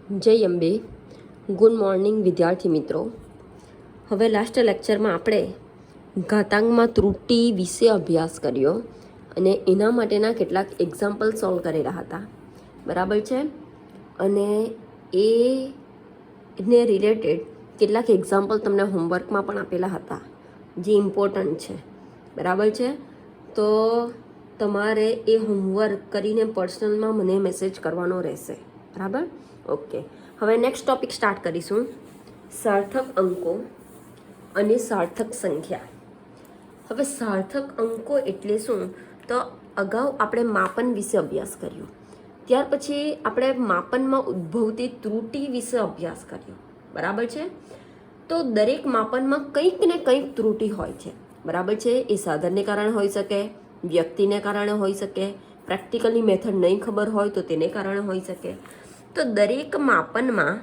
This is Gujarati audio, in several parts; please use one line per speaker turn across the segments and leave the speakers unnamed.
જય અંબે. ગુડ મોર્નિંગ વિદ્યાર્થી મિત્રો. હવે લાસ્ટ લેક્ચરમાં આપણે ઘાતાંકમાં ત્રુટિ વિશે અભ્યાસ કર્યો અને એના માટેના કેટલાક એક્ઝામ્પલ સોલ્વ કરેલા હતા, બરાબર છે. અને એને રિલેટેડ કેટલાક એક્ઝામ્પલ તમને હોમવર્કમાં પણ આપેલા હતા જે ઇમ્પોર્ટન્ટ છે, બરાબર છે. તો તમારે એ હોમવર્ક કરીને પર્સનલમાં મને મેસેજ કરવાનો રહેશે, બરાબર. ઓકે, હવે નેક્સ્ટ ટોપિક સ્ટાર્ટ કરીશું. સાર્થક અંકો અને સાર્થક સંખ્યા. હવે સાર્થક અંકો એટલે શું? તો અગાઉ આપણે માપન વિશે અભ્યાસ કર્યો, ત્યાર પછી આપણે માપનમાં ઉદ્ભવતી ત્રુટિ વિશે અભ્યાસ કર્યો, બરાબર છે. તો દરેક માપનમાં કંઈક ને કંઈક ત્રુટિ હોય છે, બરાબર છે. એ સાધનને કારણે હોઈ શકે, વ્યક્તિને કારણે હોઈ શકે, પ્રેક્ટિકલની મેથડ નહીં ખબર હોય તો તેને કારણે હોઈ શકે. તો દરેક માપનમાં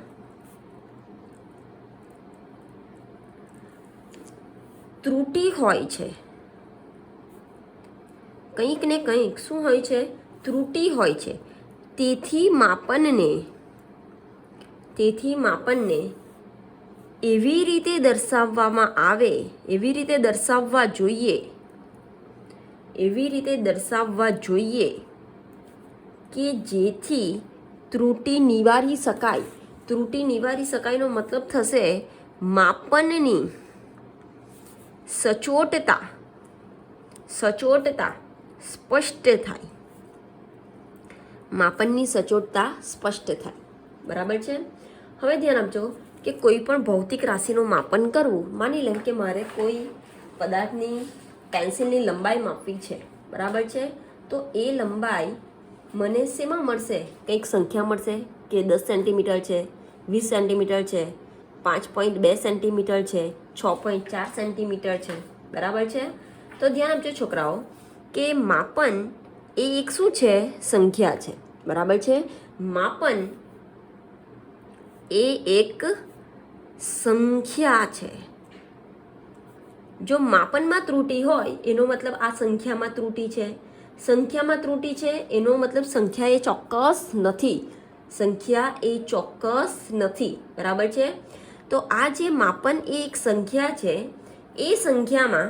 ત્રુટિ હોય છે, કંઈક ને કંઈક શું હોય છે? ત્રુટિ હોય છે. તેથી માપનને એવી રીતે દર્શાવવામાં આવે, એવી રીતે દર્શાવવા જોઈએ કે જેથી ત્રુટિ નિવારી શકાય. ત્રુટિ નિવારી શકાયનો મતલબ થશે માપનની સચોટતા સ્પષ્ટ થાય. માપનની સચોટતા સ્પષ્ટ થાય, બરાબર છે. હવે ધ્યાન આપજો કે કોઈ પણ ભૌતિક રાશિનું માપન કરવું, માની લે કે મારે કોઈ પદાર્થની પેન્સિલની લંબાઈ માપવી છે, બરાબર છે. તો એ લંબાઈ મને શેમાં મળશે? કંઈક સંખ્યા મળશે કે 10 સેન્ટીમીટર છે, 20 સેન્ટીમીટર છે, 5.2 સેન્ટીમીટર છે, 6.4 સેન્ટીમીટર છે, બરાબર છે. તો ધ્યાન આપજો છોકરાઓ કે માપન એ એક શું છે? સંખ્યા છે, બરાબર છે. માપન એ એક સંખ્યા છે. જો માપનમાં ત્રુટિ હોય એનો મતલબ આ સંખ્યામાં ત્રુટિ છે. સંખ્યામાં ત્રુટિ છે એનો મતલબ સંખ્યા એ ચોક્કસ નથી, બરાબર છે. તો આ જે માપન એ એક સંખ્યા છે, એ સંખ્યામાં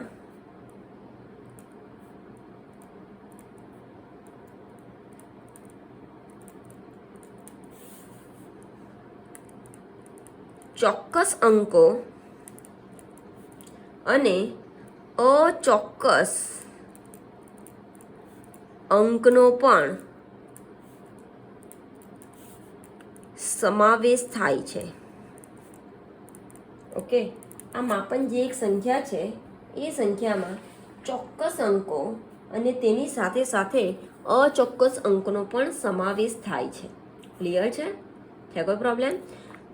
ચોક્કસ અંકો અને અચોક્કસ અંકનો પણ સમાવેશ થાય છે. ઓકે, આ માપન જે એક સંખ્યા છે એ સંખ્યામાં ચોક્કસ અંકો અને તેની સાથે સાથે અચોક્કસ અંકનો પણ સમાવેશ થાય છે. ક્લિયર છે? કોઈ પ્રોબ્લેમ?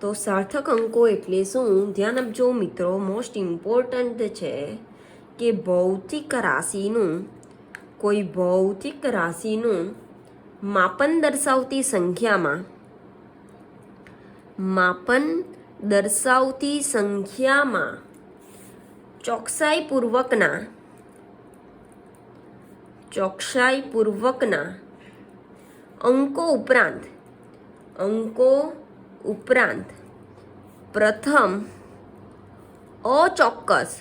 તો સાર્થક અંકો એટલે શું? ધ્યાન આપજો મિત્રો, મોસ્ટ ઇમ્પોર્ટન્ટ છે કે કોઈ ભૌતિક રાશિનું માપન દર્શાવતી સંખ્યામાં ચોકસાઈપૂર્વકના અંકો ઉપરાંત પ્રથમ અચોક્કસ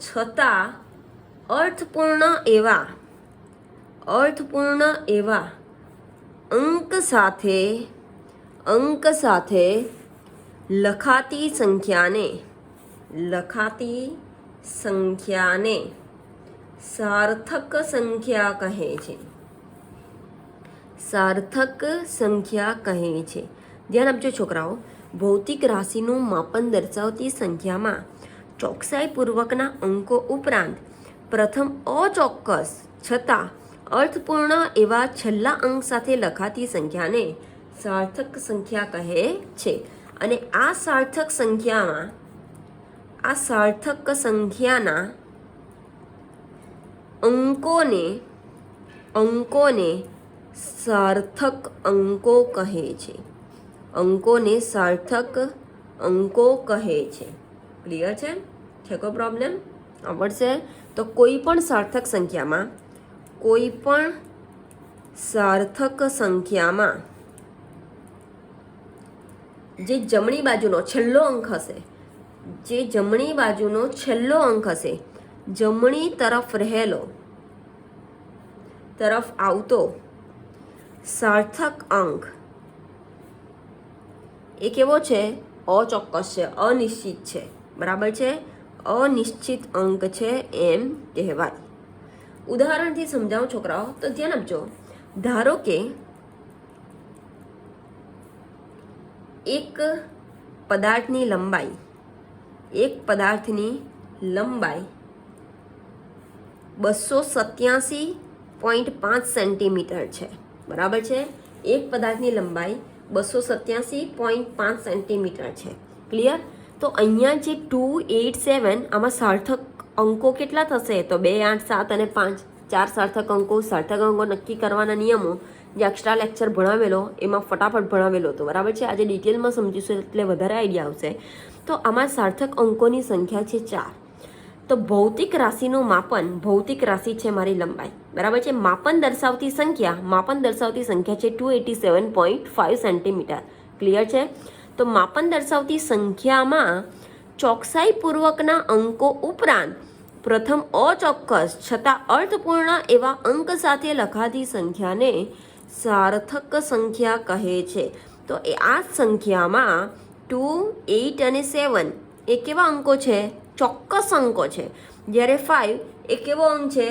છતાં અર્થપૂર્ણ એવા અંક સાથે લખાતી સંખ્યાને સાર્થક સંખ્યા કહે છે. ધ્યાન આપજો છોકરાઓ, ભૌતિક રાશિનું માપન દર્શાવતી સંખ્યામાં ચોકસાઈપૂર્વકના અંકો ઉપરાંત પ્રથમ અચોક્કસ છતાં અર્થપૂર્ણ એવા છેલ્લા અંક સાથે લખાતી સંખ્યાને સાર્થક સંખ્યા કહે છે. અને આ સાર્થક સંખ્યાના અંકોને સાર્થક અંકો કહે છે. ક્લિયર છે? કોઈ પ્રોબ્લેમ? આવડશે? તો કોઈ પણ સાર્થક સંખ્યામાં કોઈ પણ સાર્થક સંખ્યામાં જે જમણી બાજુનો છેલ્લો અંક હશે, જે જમણી બાજુનો છેલ્લો અંક હશે, જમણી તરફ આવતો સાર્થક અંક એ કેવો છે? અચોક્કસ છે, અનિશ્ચિત છે, બરાબર છે, અનિશ્ચિત અંક છે એમ કહેવાય. ઉદાહરણથી સમજાવું છોકરાઓ, તો ધ્યાન આપજો. ધારો કે એક પદાર્થની લંબાઈ 287.5 સેન્ટીમીટર છે, બરાબર છે. એક પદાર્થની લંબાઈ 287.5 સેન્ટીમીટર છે. ક્લિયર? તો અહીંયા જે 287, આમાં સાર્થક અંકો કેટલા થશે? તો 2, 8, 7 અને 5, 4 સાર્થક અંકો નક્કી કરવાના નિયમો જે એક્સ્ટ્રા લેક્ચર ભણાવેલો એમાં ફટાફટ ભણાવેલો હતો, બરાબર છે. આજે ડિટેલમાં સમજીશું એટલે વધારે આઈડિયા આવશે. તો આમાં સાર્થક અંકોની સંખ્યા છે 4. તો ભૌતિક રાશિનું માપન, ભૌતિક રાશિ છે મારી લંબાઈ, બરાબર છે. માપન દર્શાવતી સંખ્યા છે 287.5 સેન્ટીમીટર. ક્લિયર છે? તો માપન દર્શાવતી સંખ્યામાં ચોકસાઈપૂર્વકના અંકો ઉપરાંત પ્રથમ અચોક્કસ છતાં અર્થપૂર્ણ એવા અંક સાથે લખાતી સંખ્યાને સાર્થક સંખ્યા કહે છે. તો આ સંખ્યામાં 2, 8 અને 7 એ કેવા અંકો છે? ચોક્કસ અંકો છે. જ્યારે 5 એ કેવો અંક છે?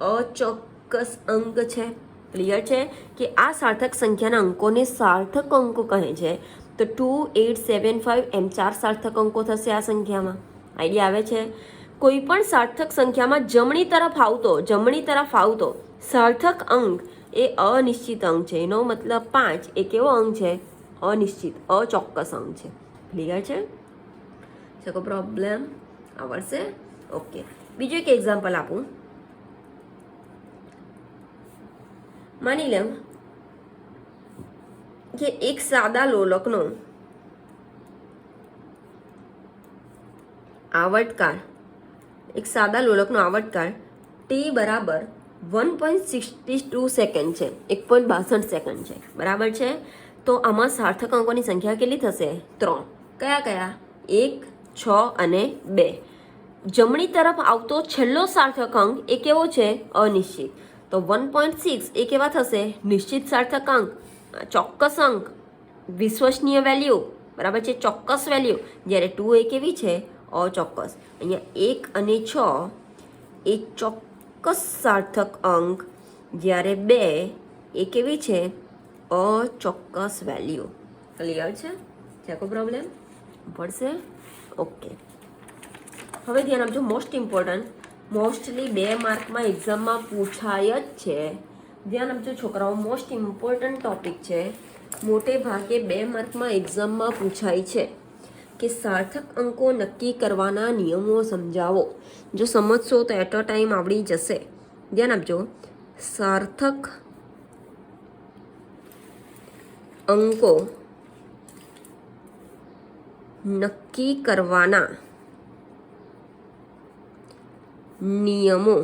અચોક્કસ અંક છે. ક્લિયર છે કે આ સાર્થક સંખ્યાના અંકોને સાર્થક અંકો કહે છે. તો 2, 8, 7, 5 એમ 4 સાર્થક અંકો થશે આ સંખ્યામાં. આઈડિયા આવે છે? કોઈ પણ સાર્થક સંખ્યામાં જમણી તરફ આવતો સાર્થક અંક એ અનિશ્ચિત અંક છે. એનો મતલબ 5 એ કેવો અંક છે? અનિશ્ચિત, અચોક્કસ અંક છે. ક્લિયર છે? કોઈ પ્રોબ્લેમ આવડશે? ઓકે. બીજું એક એક્ઝામ્પલ આપું. માની લો કે એક સાદા લોલકનો આવર્તકાળ t બરાબર 1.62 સેકન્ડ છે, 1.62 સેકન્ડ છે, બરાબર છે. તો આમાં સાર્થક અંકોની સંખ્યા કેટલી થશે? 3. કયા? 1, 6 અને 2. જમણી તરફ આવતો છેલ્લો સાર્થક અંક એ કેવો છે? અનિશ્ચિત. તો 1.6 એ કેવા થશે? નિશ્ચિત સાર્થક અંક, ચોક્કસ અંક, વિશ્વસનીય વેલ્યુ, બરાબર છે, ચોક્કસ વેલ્યુ. જ્યારે 2 એ કેવી છે? અચોક્કસ. અહીંયા 1 અને 6 એ ચોક્કસ સાર્થક અંક, જ્યારે 2 એ કેવી છે? અચોક્કસ વેલ્યુ. ક્લિયર છે? કોઈ પ્રોબ્લેમ પડશે? ઓકે. હવે ધ્યાન આપજો. મોસ્ટલી 2 માર્કમાં એક્ઝામમાં પૂછાય જ છે. ધ્યાન આપજો છોકરાઓ, મોસ્ટ ઇમ્પોર્ટન્ટ ટોપિક છે. મોટે ભાગે 2 માર્કમાં એક્ઝામમાં પૂછાય છે કે સાર્થક અંકો નક્કી કરવાના નિયમો સમજાવો. જો સમજશો તો એટ અ ટાઈમ આવડી જશે. ધ્યાન આપજો. સાર્થક અંકો નક્કી કરવાના નિયમો.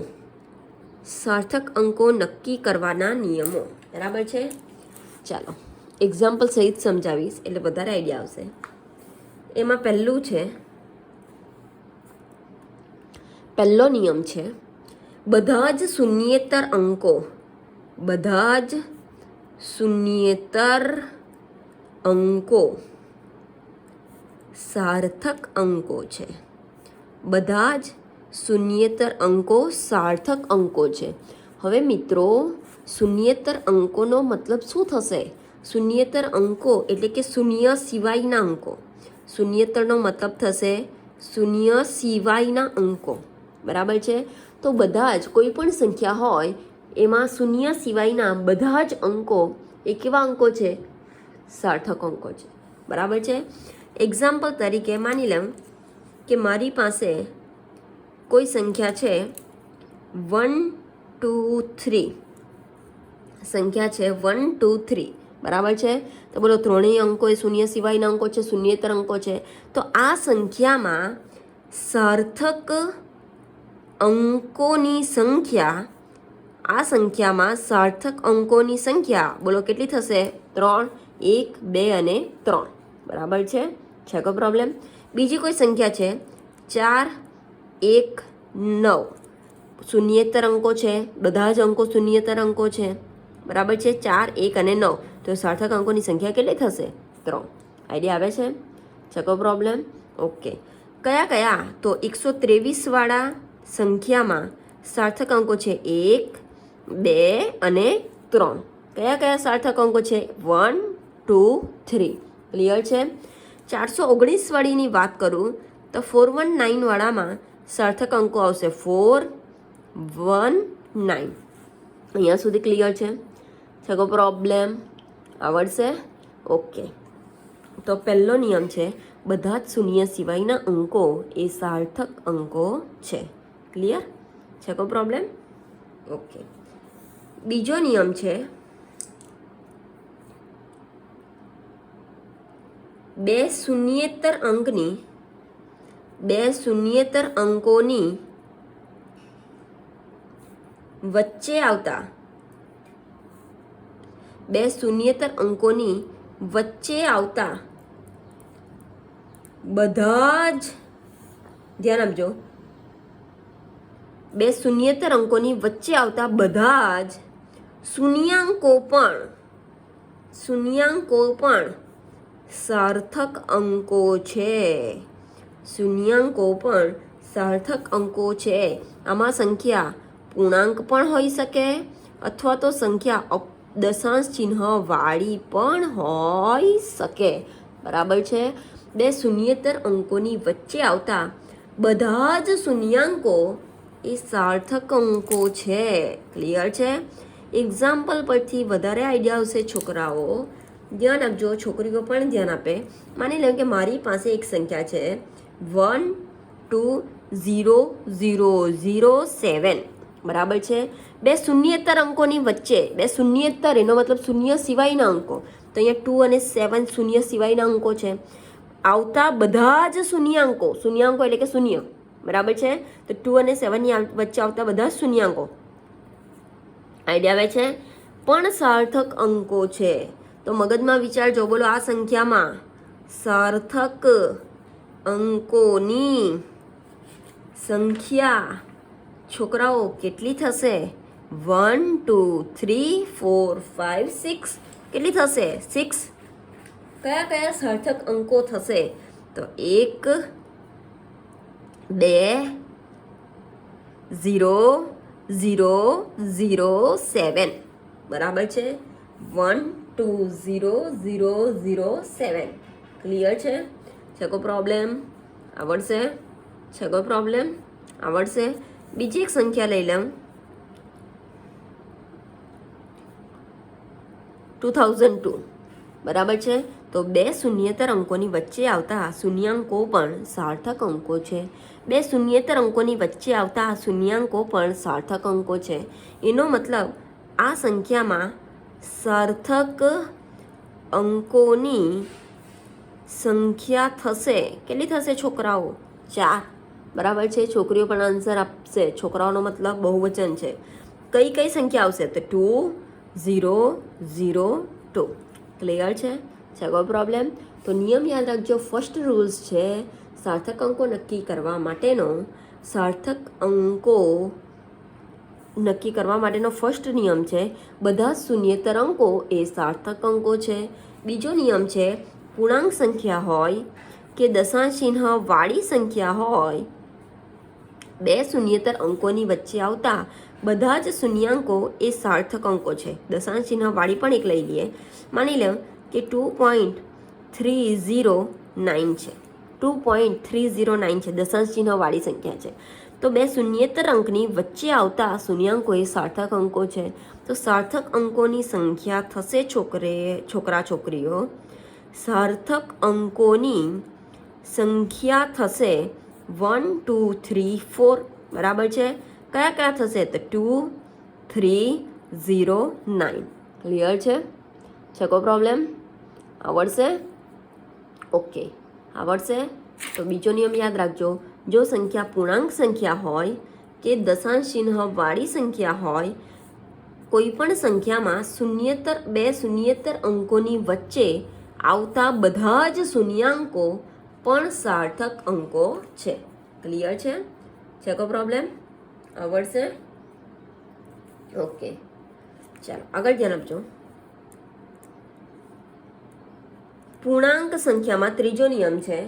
બરાબર છે? ચાલો એક્ઝામ્પલ સહિત સમજાવીશ એટલે વધારે આઈડિયા આવશે. એમાં પહેલો નિયમ છે, બધા જ શૂન્યેતર અંકો સાર્થક અંકો છે. બધા જ શૂન્યેતર અંકો સાર્થક અંકો છે. હવે મિત્રો, શૂન્યેતર અંકોનો મતલબ શું થશે? શૂન્યેતર અંકો એટલે કે શૂન્ય સિવાયના અંકો. શૂન્યેતરનો મતલબ થશે શૂન્ય સિવાયના અંકો, બરાબર છે. તો બધા જ કોઈ પણ સંખ્યા હોય એમાં શૂન્ય સિવાયના બધા જ અંકો એ કેવા અંકો છે? સાર્થક અંકો છે, બરાબર છે. એક્ઝામ્પલ તરીકે માની લઉં કે મારી પાસે કોઈ સંખ્યા છે 1, 2, 3. સંખ્યા છે 1, 2, 3, બરાબર છે. તો બોલો, ત્રણેય અંકો એ શૂન્ય સિવાયના અંકો છે, શૂન્યેતર અંકો છે. તો આ સંખ્યામાં સાર્થક અંકોની સંખ્યા આ સંખ્યામાં સાર્થક અંકોની સંખ્યા બોલો કેટલી થશે? 3, 1, 2 અને 3. બરાબર છે કોઈ પ્રોબ્લેમ? બીજી કોઈ સંખ્યા છે 4, 1, 9. શૂન્યેતર અંકો છે, બધા જ અંકો શૂન્યેતર અંકો છે. બરાબર છે, 4, 1 અને 9. તો સાર્થક અંકોની સંખ્યા કેટલી થશે? 3. આઈડિયા આવે છે કોઈ પ્રોબ્લેમ? ઓકે. કયા કયા? તો 123 વાળા સંખ્યામાં સાર્થક અંકો છે 1, 2 અને 3. કયા કયા સાર્થક અંકો છે? 1, 2, 3. ક્લિયર છે? 419 વાળીની વાત કરું તો 419 વાળામાં સાર્થક અંકો આવશે 4, 1, 9. અહીંયા સુધી ક્લિયર છે કોઈ પ્રોબ્લેમ? આવડશે? ઓકે. તો પહેલો નિયમ છે બધા જ શૂન્ય સિવાયના અંકો એ સાર્થક અંકો છે. ક્લિયર છે કોઈ પ્રોબ્લેમ? ઓકે. બીજો નિયમ છે બે શૂન્યેતર અંકોની વચ્ચે આવતા બધા જ ધ્યાન આપજો. બે શૂન્યેતર અંકોની વચ્ચે આવતા બધા જ શૂન્યાંકો પણ સાર્થક અંકો છે. આમાં સંખ્યા પૂર્ણાંક પણ હોઈ શકે અથવા તો સંખ્યા દશાંશ ચિહ્ન વાળી પણ હોઈ શકે. બરાબર છે? બે શૂન્યેતર અંકોની વચ્ચે આવતા બધા જ શૂન્યાંકો એ સાર્થક અંકો છે. ક્લિયર છે? એક્ઝામ્પલ પરથી વધારે આઈડિયા આવશે છોકરાઓ. ધ્યાન આપજો, છોકરીઓ પણ ધ્યાન આપે. માની લો કે મારી પાસે એક સંખ્યા છે 1, 2, 0, 0, 0, 7. બરાબર છે? બે શૂન્યેતર અંકોની વચ્ચે, બે શૂન્યેતર એનો મતલબ શૂન્ય સિવાયના અંકો, તો અહીંયા 2 અને 7 શૂન્ય સિવાયના અંકો છે. આવતા બધા જ શૂન્યાંકો એટલે કે શૂન્ય. બરાબર છે? તો 2 અને 7ની વચ્ચે આવતા બધા જ શૂન્યાંકો આઈડિયા આવે છે પણ સાર્થક અંકો છે. તો મગજમાં વિચારજો, બોલો આ સંખ્યામાં સાર્થક અંકોની સંખ્યા છોકરાઓ કેટલી થશે? 1, 2, 3, 4, 5, 6. કેટલી થશે? 6. કયા કયા સાર્થક અંકો થશે? તો 1, 2, 0, 0, 0, 7. બરાબર છે? 1, 2, 0, 0, 0, 7. ક્લિયર છે કોઈ પ્રોબ્લેમ? આવડશે કોઈ પ્રોબ્લેમ? આવડશે. બીજી એક સંખ્યા લઈ લઉં 2002. બરાબર છે? તો બે શૂન્યેતર અંકોની વચ્ચે આવતા શૂન્યાંકો પણ સાર્થક અંકો છે. બે શૂન્યેતર અંકોની વચ્ચે આવતા શૂન્યાંકો પણ સાર્થક અંકો છે. એનો મતલબ આ સંખ્યામાં સાર્થક અંકોની સંખ્યા થશે કેટલી થશે છોકરાઓ? 4. બરાબર છે? છોકરીઓ પણ આન્સર આપશે. છોકરાઓનો મતલબ બહુવચન છે. કઈ સંખ્યા આવશે? તો 2, 0, 0, 2. ક્લિયર છે કોઈ પ્રોબ્લેમ? તો નિયમ યાદ રાખજો. ફર્સ્ટ રૂલ્સ છે સાર્થક અંકો નક્કી કરવા માટેનો ફર્સ્ટ નિયમ છે બધા શૂન્યેતર અંકો એ સાર્થક અંકો છે. બીજો નિયમ છે પૂર્ણાંક સંખ્યા હોય કે દશાંશ ચિહ્ન વાળી સંખ્યા હોય, બે શૂન્યેતર અંકોની વચ્ચે આવતા બધા જ શૂન્યાંકો એ સાર્થક અંકો છે. દશાંશ ચિહ્ન વાળી પણ એક લઈ લઈએ. માની લો કે 2.309 છે. 2.309 છે, દશાંશ ચિહ્ન વાળી સંખ્યા છે. તો બે શૂન્યેતર અંકની વચ્ચે આવતા શૂન્યાંકો એ સાર્થક અંકો છે. તો સાર્થક અંકોની સંખ્યા થશે છોકરા છોકરીઓ, સાર્થક અંકોની સંખ્યા થશે 1, 2, 3, 4. બરાબર છે? કયા કયા થશે? તો 2, 3, 0, 9. ક્લિયર છે કોઈ પ્રોબ્લેમ? આવડશે? ઓકે, આવડશે. તો બીજો નિયમ યાદ રાખજો. જો સંખ્યા પૂર્ણાંક સંખ્યા હોય કે દશાંશ ચિહ્ન વાળી સંખ્યા હોય કોઈપણ સંખ્યામાં બે શૂન્યેતર અંકોની વચ્ચે આવતા બધા જ શૂન્યાંકો પણ સાર્થક અંકો છે. ક્લિયર છે? કોઈ પ્રોબ્લેમ? આવડશે? ઓકે, ચાલો આગળ ધ્યાન આપજો. પૂર્ણાંક સંખ્યામાં ત્રીજો નિયમ છે,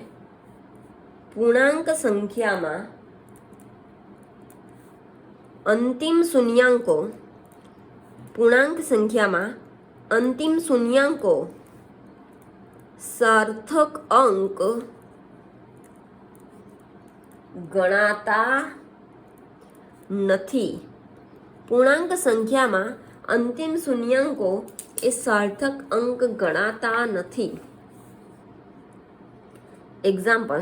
પૂર્ણાંક સંખ્યામાં અંતિમ શૂન્યાંકો સાર્થક અંક ગણાતા નથી. પૂર્ણાંક સંખ્યામાં અંતિમ શૂન્યાંકો એ સાર્થક અંક ગણાતા નથી. એક્ઝામ્પલ,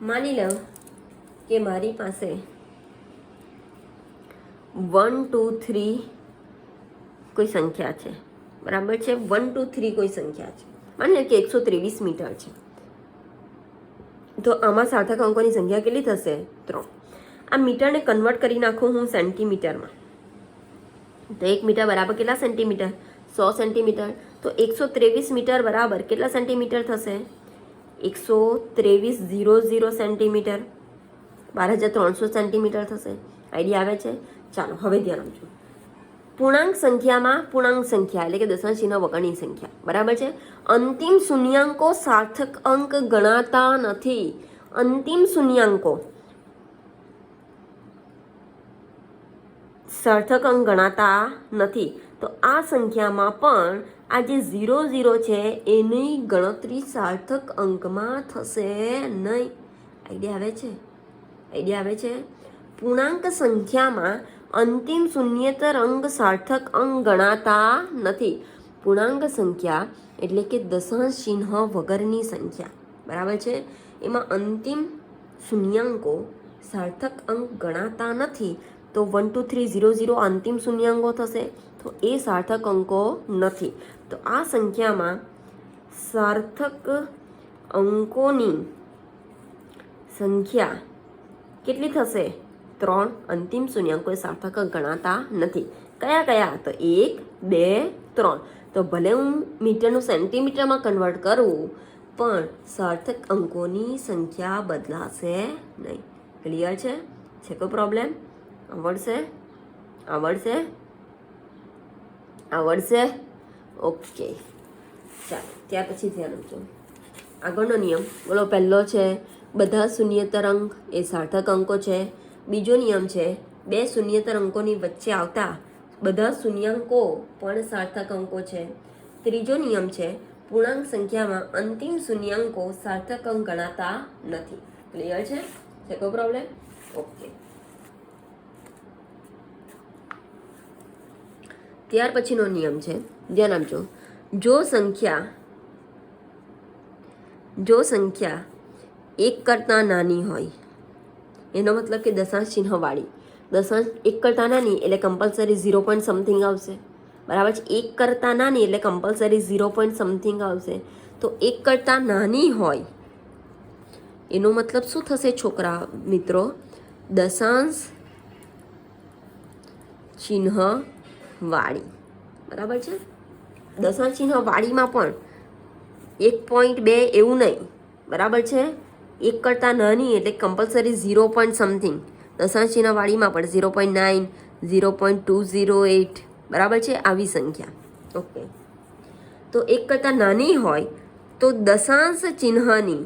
માની લો કે મારી પાસે 1 2 3 કોઈ સંખ્યા છે, બરાબર છે? 1 2 3 કોઈ સંખ્યા છે, માની લો કે 123 મીટર છે. તો આમાં સાર્થક અંકોની સંખ્યા કેટલી થશે? 3. આ મીટરને કન્વર્ટ કરી નાખું હું સેન્ટીમીટરમાં, તો 1 મીટર બરાબર કેટલા સેન્ટીમીટર? 100 સેન્ટીમીટર. તો 123 મીટર બરાબર કેટલા સેન્ટીમીટર થશે? 123 સેન્ટીમીટર, 12300 સેન્ટીમીટર થશે. આઈડિયા આવે છે? ચાલો હવે ધ્યાન આપજો. પૂર્ણાંક સંખ્યામાં પૂર્ણાંક સંખ્યા એટલે કે દશાંશ ચિહ્ન વગરની સંખ્યા, બરાબર છે? અંતિમ શૂન્યાંકો સાર્થક અંક ગણાતા નથી. અંતિમ શૂન્યાંકો સાર્થક અંક ગણાતા નથી. તો આ સંખ્યામાં પણ આ જે 0 છે એની ગણતરી સાર્થક અંકમાં થશે નહીં. આઈડિયા આવે છે? પૂર્ણાંક સંખ્યામાં અંતિમ શૂન્યેતર અંક સાર્થક અંક ગણાતા નથી. પૂર્ણાંક સંખ્યા એટલે કે દશાંશ ચિહ્ન વગરની સંખ્યા, બરાબર છે? એમાં અંતિમ શૂન્યાંકો સાર્થક અંક ગણાતા નથી. તો 1 2 3 0 0 અંતિમ શૂન્યાંકો થશે, તો એ સાર્થક અંકો નથી. તો આ સંખ્યામાં સાર્થક અંકોની સંખ્યા કેટલી થશે? 3. અંતિમ શૂન્યાંકો એ સાર્થક અંક ગણાતા નથી. કયા? તો 1 2 3. તો ભલે હું મીટરનું સેન્ટીમીટરમાં કન્વર્ટ કરું પણ સાર્થક અંકોની સંખ્યા બદલાશે નહીં. ક્લિયર છે? કોઈ પ્રોબ્લેમ? આવડશે? ઓકે, ચાલો ત્યાર પછી ધ્યાન આપજો. આગળનો નિયમ બોલો. પહેલો છે બધા શૂન્યેતર અંક એ સાર્થક અંકો છે. બીજો નિયમ છે 2 શૂન્યેતર અંકોની વચ્ચે આવતા બધા શૂન્યાંકો પણ સાર્થક અંકો છે. ત્રીજો નિયમ છે પૂર્ણાંક સંખ્યામાં અંતિમ શૂન્યાંકો સાર્થક અંક ગણાતા નથી. ક્લિયર છે? કોઈ પ્રોબ્લેમ? ઓકે. ત્યાર પછીનો નિયમ છે, ધ્યાન આપજો. જો સંખ્યા 1 કરતાં નાની હોય, એનો મતલબ કે દશાંશ ચિહ્નવાળી. દશાંશ 1 કરતાં નાની એટલે કમ્પલસરી 0 પોઈન્ટ સમથિંગ આવશે, બરાબર છે? 1 કરતાં નાની એટલે કમ્પલસરી 0 પોઈન્ટ સમથિંગ આવશે. તો 1 કરતાં નાની હોય એનો મતલબ શું થશે છોકરા મિત્રો? દશાંશ ચિહ્ન વાળી, બરાબર છે? દશાંશ ચિહ્ન વાળીમાં પણ 1.2 એવું નહીં, બરાબર છે? 1 કરતાં નાની એટલે કમ્પલસરી 0 પોઈન્ટ સમથિંગ. દશાંશ ચિહ્ન વાળીમાં પણ 0.9 0.208, બરાબર છે? આવી સંખ્યા. ઓકે. તો 1 કરતાં નાની હોય તો દશાંશ ચિહ્નની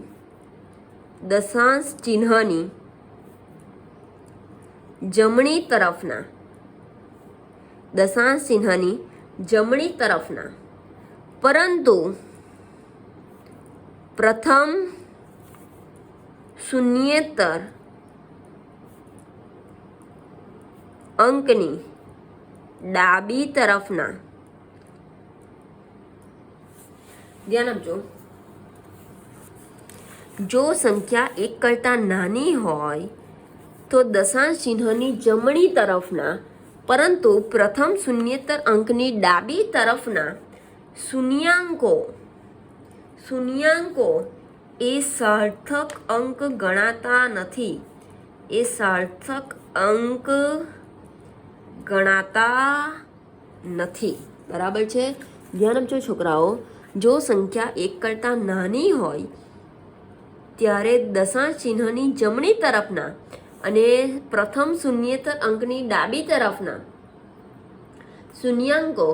જમણી તરફના પરંતુ પ્રથમ શૂન્યેતર અંકની ડાબી તરફના, ધ્યાન આપજો, જો સંખ્યા 1 કરતાં નાની હોય તો દશાંશ ચિહ્નની જમણી તરફના પરંતુ પ્રથમ શૂન્યેતર અંકની ડાબી તરફના શૂન્યાંકો એ સાર્થક અંક ગણાતા નથી. એ સાર્થક અંક ગણાતા નથી. બરાબર છે? ધ્યાન આપજો છોકરાઓ. જો સંખ્યા 1 કરતાં નાની હોય ત્યારે દશાંશ ચિહ્નની જમણી તરફના અને પ્રથમ શૂન્યેતર અંકની ડાબી તરફના શૂન્યાંકો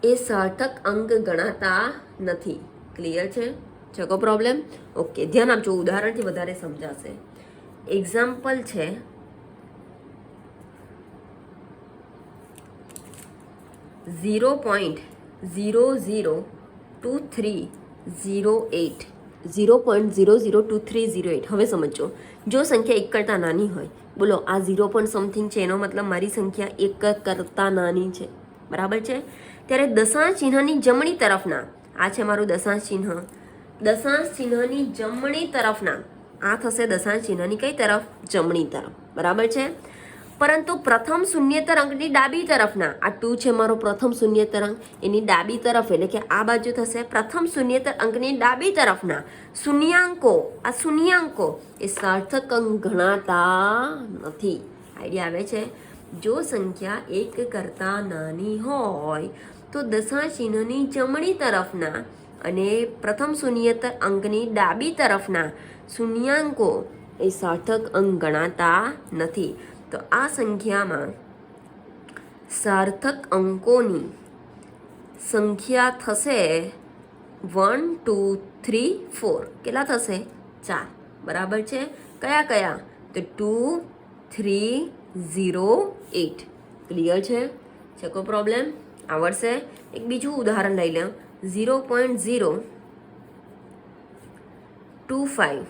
એ સાર્થક અંક ગણાતા નથી. ક્લિયર છે? છે કો પ્રોબ્લેમ? ઓકે, ધ્યાન આપજો, ઉદાહરણથી વધારે સમજાશે. એક્ઝામ્પલ છે 0.002308. 0.002308. હવે સમજો, જો સંખ્યા 1 કરતાં નાની હોય, બોલો આ 0 point સમથિંગ છે, એનો મતલબ મારી સંખ્યા 1 કરતાં નાની છે. બરાબર છે? ત્યારે દશાંશ ચિહ્નની જમણી તરફના, આ છે મારું દશાંશ ચિહ્ન, દશાંશ ચિહ્નની જમણી તરફના, આ થશે દશાંશ ચિહ્નની કઈ તરફ? જમણી તરફ. બરાબર છે? પરંતુ પ્રથમ શૂન્યેતર અંકની ડાબી તરફના, આ 2 છે મારો પ્રથમ શૂન્યેતર અંક, એની ડાબી તરફ એટલે કે આ બાજુ થશે પ્રથમ શૂન્યેતર અંકની ડાબી તરફના શૂન્યાંકો, આ શૂન્યાંકો એ સાર્થક અંક ગણાતા નથી. આઈડિયા આવે છે? જો સંખ્યા 1 કરતાં નાની હોય તો દશાંશ ચિહ્નની જમણી તરફના અને પ્રથમ શૂન્યેતર અંકની ડાબી તરફના શૂન્યાંકો એ સાર્થક અંક ગણાતા નથી. તો આ સંખ્યામાં સાર્થક અંકોની સંખ્યા થશે 1 2 3 4. કેટલા થશે? 4. બરાબર છે? કયા કયા? તો 2 3 0 8. ક્લિયર છે? છે કોઈ પ્રોબ્લેમ? આવડશે? એક બીજું ઉદાહરણ લઈ લો 0.025.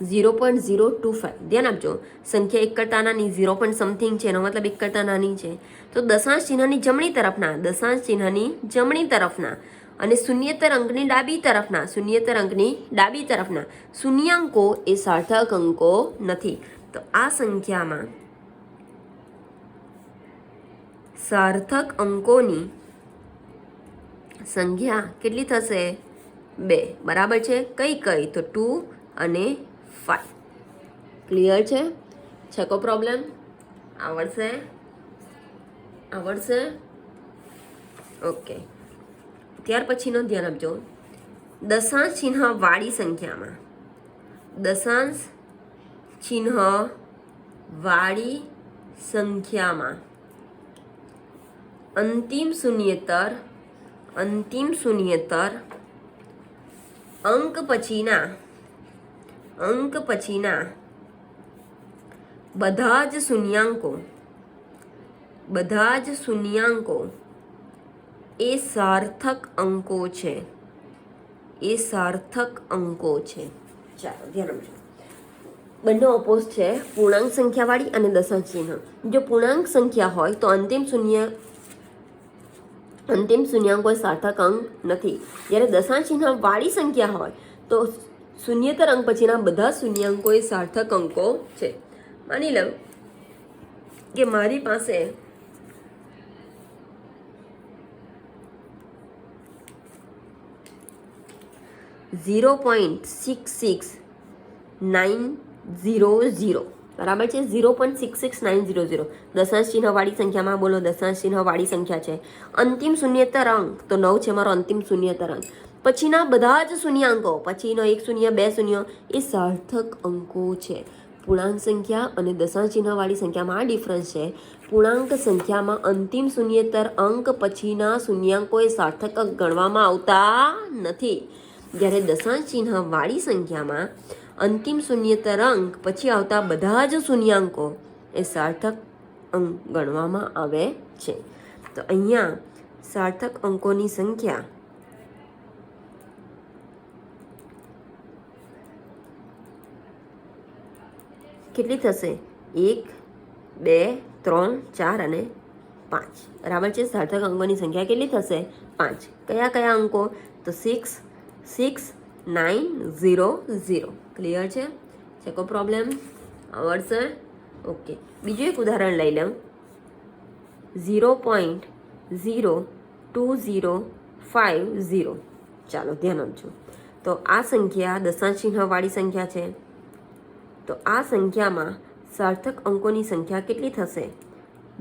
0.025. ધ્યાન આપજો, સંખ્યા 1 કરતાં નાની, 0 point સમથિંગ છે, એનો મતલબ 1 કરતાં નાની છે. તો દશાંશ ચિહ્નની જમણી તરફના, દશાંશ ચિહ્નની જમણી તરફના અને શૂન્યેતર અંકની ડાબી તરફના, શૂન્યેતર અંકની ડાબી તરફના શૂન્યાંકો એ સાર્થક અંકો નથી. તો આ સંખ્યામાં સાર્થક અંકોની સંખ્યા કેટલી થશે? 2. બરાબર છે? કઈ કઈ? તો 2 અને 5. ક્લિયર છે? છે કો પ્રોબ્લેમ? આવડશે? આવડશે? ઓકે. ત્યાર પછીનો ધ્યાન આપજો, દશાંશ ચિહ્ન વાળી સંખ્યામાં, દશાંશ ચિહ્ન વાળી સંખ્યામાં અંતિમ શૂન્યેતર અંક પછીના બધા જ શૂન્યાંકો એ સાર્થક અંકો છે. એ સાર્થક અંકો છે. ચાલો ધ્યાન આપજો. બંને ઓપોઝ છે, પૂર્ણાંક સંખ્યાવાળી અને દશાંશ ચિહ્ન. જો પૂર્ણાંક સંખ્યા હોય તો અંતિમ શૂન્યાંકો એ સાર્થક અંક નથી. જ્યારે દશાંશ ચિહ્ન વાળી સંખ્યા હોય તો શૂન્યેતર અંક પછીના બધા શૂન્યાંકો એ સાર્થક અંકો છે. માની લો કે મારી પાસે 0.66900. બરાબર છે? 0.66900 દશાંશ ચિહ્ન વાળી સંખ્યામાં, બોલો દશાંશ ચિહ્ન વાળી સંખ્યા છે. અંતિમ શૂન્યેતર અંક તો 9 છે મારો અંતિમ શૂન્યેતર અંક. પછીના બધા જ શૂન્યાંકો, પછીનો 1 શૂન્ય 2 શૂન્ય એ સાર્થક અંકો છે. પૂર્ણાંક સંખ્યા અને દશાંશ ચિહ્ન વાળી સંખ્યામાં આ ડિફરન્સ છે. પૂર્ણાંક સંખ્યામાં અંતિમ શૂન્યેતર અંક પછીના શૂન્યાંકો એ સાર્થક અંક ગણવામાં આવતા નથી. જ્યારે દશાંશ ચિહ્ન વાળી સંખ્યામાં અંતિમ શૂન્યેતર અંક પછી આવતા બધા જ શૂન્યાંકો એ સાર્થક અંક ગણવામાં આવે છે. તો અહીંયા સાર્થક અંકોની સંખ્યા કેટલી થશે? 1 2 3 4 અને 5. બરાબર છે? સાર્થક અંકોની સંખ્યા કેટલી થશે? 5. કયા કયા અંકો? તો 6 6 9 0 0. ક્લિયર છે? છે કોઈ પ્રોબ્લેમ? આવડશે? ઓકે. બીજું એક ઉદાહરણ લઈ લઉં 0.02050. ચાલો ધ્યાન આપજો. તો આ સંખ્યા દશાંશ ચિહ્નવાળી સંખ્યા છે. તો આ સંખ્યામાં સાર્થક અંકોની સંખ્યા કેટલી થશે?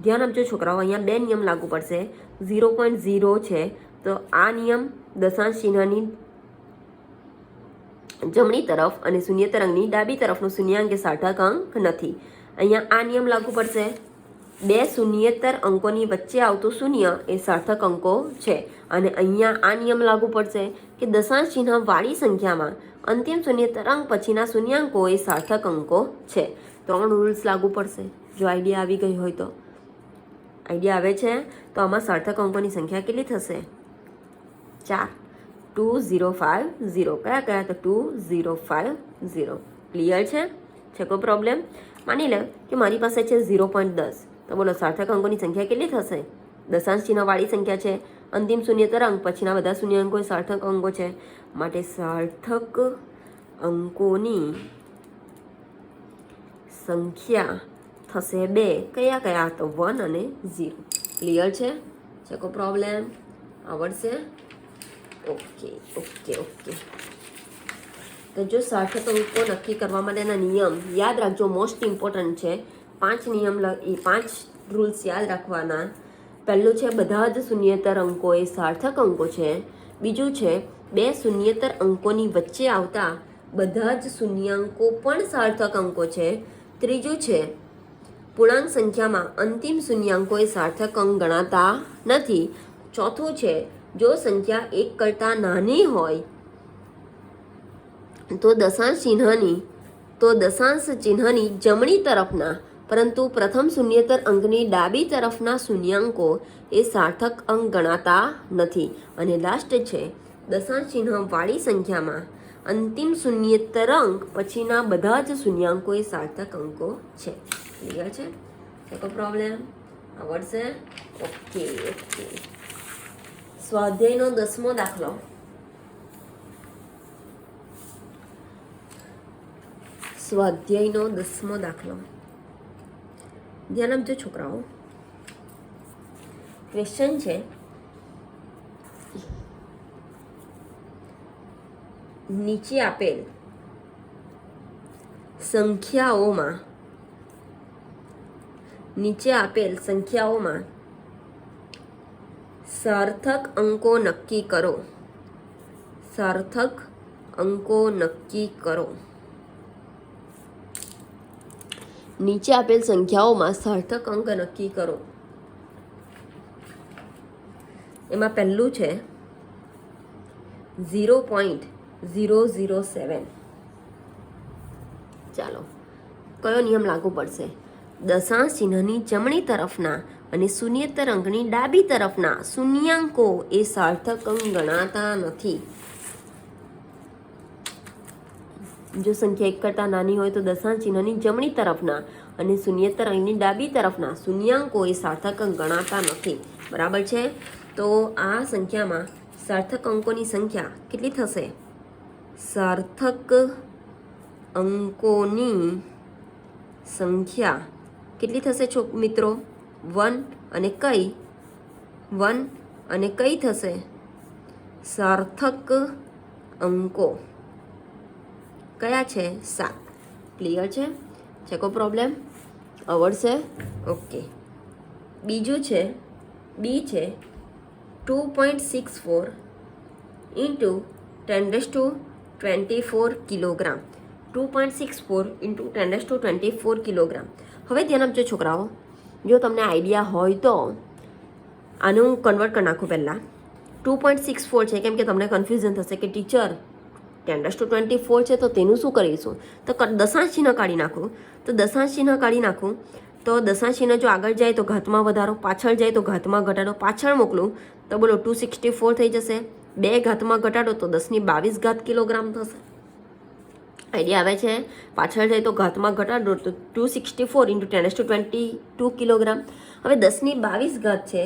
ધ્યાન આપજો છોકરાઓ, અહીંયા બે નિયમ લાગુ પડશે. 0.0 છે તો આ નિયમ દશાંશ ચિહ્નની જમણી તરફ અને શૂન્યેતર અંકની ડાબી તરફનો શૂન્યાંક એ સાર્થક અંક નથી. અહીંયા આ નિયમ લાગુ પડશે. બે શૂન્યેતર અંકોની વચ્ચે આવતું શૂન્ય એ સાર્થક અંકો છે. અને અહીંયા આ નિયમ લાગુ પડશે કે દશાંશ ચિહ્ન વાળી સંખ્યામાં અંતિમ શૂન્યેતર અંક પછીના શૂન્યાંકો એ સાર્થક અંકો છે. 3 રૂલ્સ લાગુ પડશે. જો આઈડિયા આવી ગઈ હોય તો, આઈડિયા આવે છે તો આમાં સાર્થક અંકોની સંખ્યા કેટલી થશે? 4. 2050. કયા કયા? તો 2050. ક્લિયર છે? કોઈ પ્રોબ્લેમ? માની લે કે મારી પાસે છે 0.10. તો બોલો સાર્થક અંકોની સંખ્યા કેટલી થશે? દશાંશ ચિહ્નવાળી સંખ્યા છે, અંતિમ શૂન્યેતર અંક પછીના બધા શૂન્યાંકો એ સાર્થક અંકો છે. માટે સાર્થક અંકોની સંખ્યા થશે 2. કયા કયા? તો 1 અને 0. ક્લિયર છે? કોઈ પ્રોબ્લેમ? આવડશે? ઓકે. તો જો સાર્થક અંકો નક્કી કરવા માટેના નિયમ યાદ રાખજો, મોસ્ટ ઇમ્પોર્ટન્ટ છે. 5 નિયમ, એ 5 રૂલ્સ યાદ રાખવાના. પહેલું છે બધા જ શૂન્યેતર અંકો એ સાર્થક અંકો છે. બીજું છે બે શૂન્યેતર અંકોની વચ્ચે આવતા બધા જ શૂન્યાંકો પણ સાર્થક અંકો છે. ત્રીજું છે પૂર્ણાંક સંખ્યામાં અંતિમ શૂન્યાંકો એ સાર્થક અંક ગણાતા નથી. ચોથું છે જો સંખ્યા 1 કરતાં નાની હોય તો દશાંશ ચિહ્નની જમણી તરફના પરંતુ પ્રથમ શૂન્યેતર અંકની ડાબી તરફના શૂન્યાંકો એ સાર્થક અંક ગણાતા નથી. અને લાસ્ટ છે દશાંશ ચિહ્ન વાળી સંખ્યામાં અંતિમ શૂન્યેતર અંક પછીના બધા જ શૂન્યાંકો એ સાર્થક અંકો છે. ક્લિયર છે? કોઈ પ્રોબ્લેમ? આવડશે? ઓકે. સ્વાધ્યાયનો 10મો દાખલો. સ્વાધ્યાયનો 10મો દાખલો. ધ્યાન આપજો છોકરાઓ. ક્વેશ્ચન છે નીચે આપેલ સંખ્યાઓમાં સાર્થક અંકો નક્કી કરો. નીચે આપેલ સંખ્યાઓમાં સાર્થક અંક નક્કી કરો. એમાં પહેલું છે 0.007. ચાલો, કયો નિયમ લાગુ પડશે? દશાંશ ચિહ્નની જમણી તરફના અને શૂન્યેતર અંકની ડાબી તરફના શૂન્યાંકો એ સાર્થક અંક ગણાતા નથી. જો સંખ્યા 1 કરતાં નાની હોય તો દશાંશ ચિહ્નની જમણી તરફના અને શૂન્યેતર અંકની ડાબી તરફના શૂન્યાંકો એ સાર્થક અંક ગણાતા નથી. બરાબર છે? તો આ સંખ્યામાં સાર્થક અંકોની સંખ્યા કેટલી થશે? સાર્થક અંકોની સંખ્યા કેટલી થશે મિત્રો? 1 અને કઈ થશે? સાર્થક અંકો કયા છે? 7. ક્લિયર છે? કોઈ પ્રોબ્લેમ? આવડશે? ઓકે. બીજું છે બી છે 2.64 × 10⁻24 કિલોગ્રામ. 2.64 × 10⁻24 કિલોગ્રામ. હવે ધ્યાન આપજો છોકરાઓ, જો તમને આઈડિયા હોય તો આને હું કન્વર્ટ કરી નાખું. પહેલાં 2.64 છે કેમ કે તમને કન્ફ્યુઝન થશે કે ટીચર 10⁻24 છે તો તેનું શું કરીશું? તો દશાંશ ચિહ્ન કાઢી નાખું. તો દશાંશ ચિહ્ન કાઢી નાખું તો દશાંશ ચિહ્ન જો આગળ જાય તો ઘાતમાં વધારો, પાછળ જાય તો ઘાતમાં ઘટાડો. પાછળ મોકલું તો બોલો 264 થઈ જશે. 2 ઘાતમાં ઘટાડો તો 10⁻22 કિલોગ્રામ થશે. આઈડિયા આવે છે? પાછળ જાય તો ઘાતમાં ઘટાડો તો 264 × 10⁻22 કિલોગ્રામ. હવે 10⁻22 છે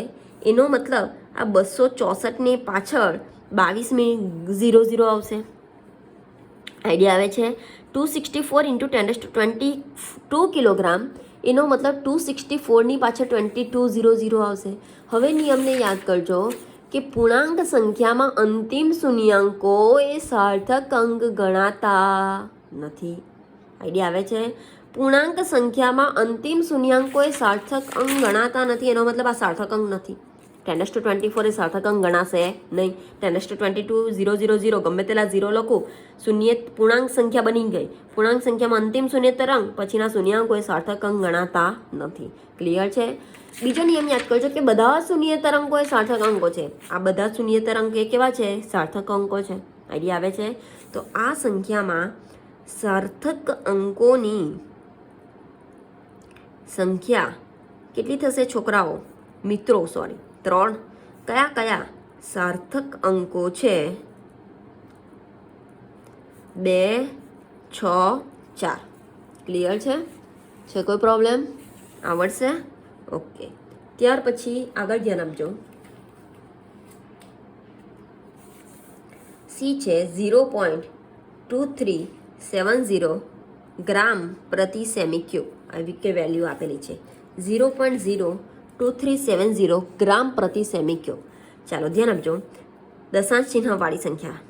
એનો મતલબ આ 264ની પાછળ 22 આવશે. આઈડિયા આવે છે? 264 × 10⁻22 કિલોગ્રામ એનો મતલબ 264ની પાછળ 2200 આવશે. હવે નિયમને યાદ કરજો કે પૂર્ણાંક સંખ્યામાં અંતિમ શૂન્યાંકો એ સાર્થક અંક ગણાતા નથી. આઈડિયા આવે છે? પૂર્ણાંક સંખ્યામાં અંતિમ શૂન્યાંકો એ સાર્થક અંક ગણાતા નથી, એનો મતલબ આ સાર્થક અંક નથી. 10⁻24 એ સાર્થક અંક ગણાશે નહીં. 10⁻22 0 0 0 ગમે તેલા 0 લખું, શૂન્ય પૂર્ણાંક સંખ્યા બની ગઈ. પૂર્ણાંક સંખ્યામાં અંતિમ શૂન્યેતર અંક પછીના શૂન્યાંકો એ સાર્થક અંક ગણાતા નથી. ક્લિયર છે? બીજો નિયમ યાદ કરજો કે બધા શૂન્યેતર અંકો એ સાર્થક અંકો છે. આ બધા શૂન્યેતર અંક એ કેવા છે? સાર્થક અંકો છે. આઈડિયા આવે છે? તો આ સંખ્યામાં સાર્થક અંકોની સંખ્યા કેટલી થશે છોકરાઓ? મિત્રો 3. કયા કયા સાર્થક અંકો છે? 2, 6, 4. ક્લિયર છે? કોઈ પ્રોબ્લેમ? આવડશે? ઓકે. ત્યાર પછી આગળ ધ્યાન આપજો. સી છે 0.2370 ગ્રામ પ્રતિ સેમી ક્યુબ. આવી કે વેલ્યુ આપેલી છે 0.02370 ગ્રામ પ્રતિ સેમી ક્યુબ. ચાલો ધ્યાન આપજો. દશાંશ ચિહ્ન વાળી સંખ્યા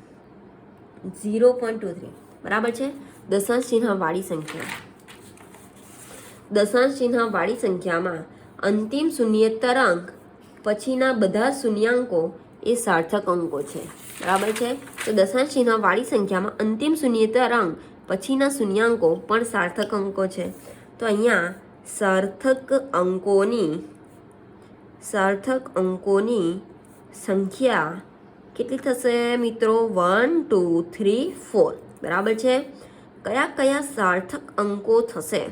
0.23 બરાબર છે. દશાંશ ચિહ્ન વાળી સંખ્યા, દશાંશ ચિહ્ન વાળી સંખ્યામાં અંતિમ શૂન્યેતર અંક પછીના બધા શૂન્યાંકો એ સાર્થક અંકો છે. બરાબર છે? તો દશાંશ ચિહ્ન વાળી સંખ્યામાં અંતિમ શૂન્યેતર અંક પછીના શૂન્યાંકો પણ સાર્થક અંકો છે. તો અહીંયા સાર્થક અંકોની સંખ્યા કેટલી થશે મિત્રો? 1 2 3 4. બરાબર છે? કયા કયા સાર્થક અંકો થશે?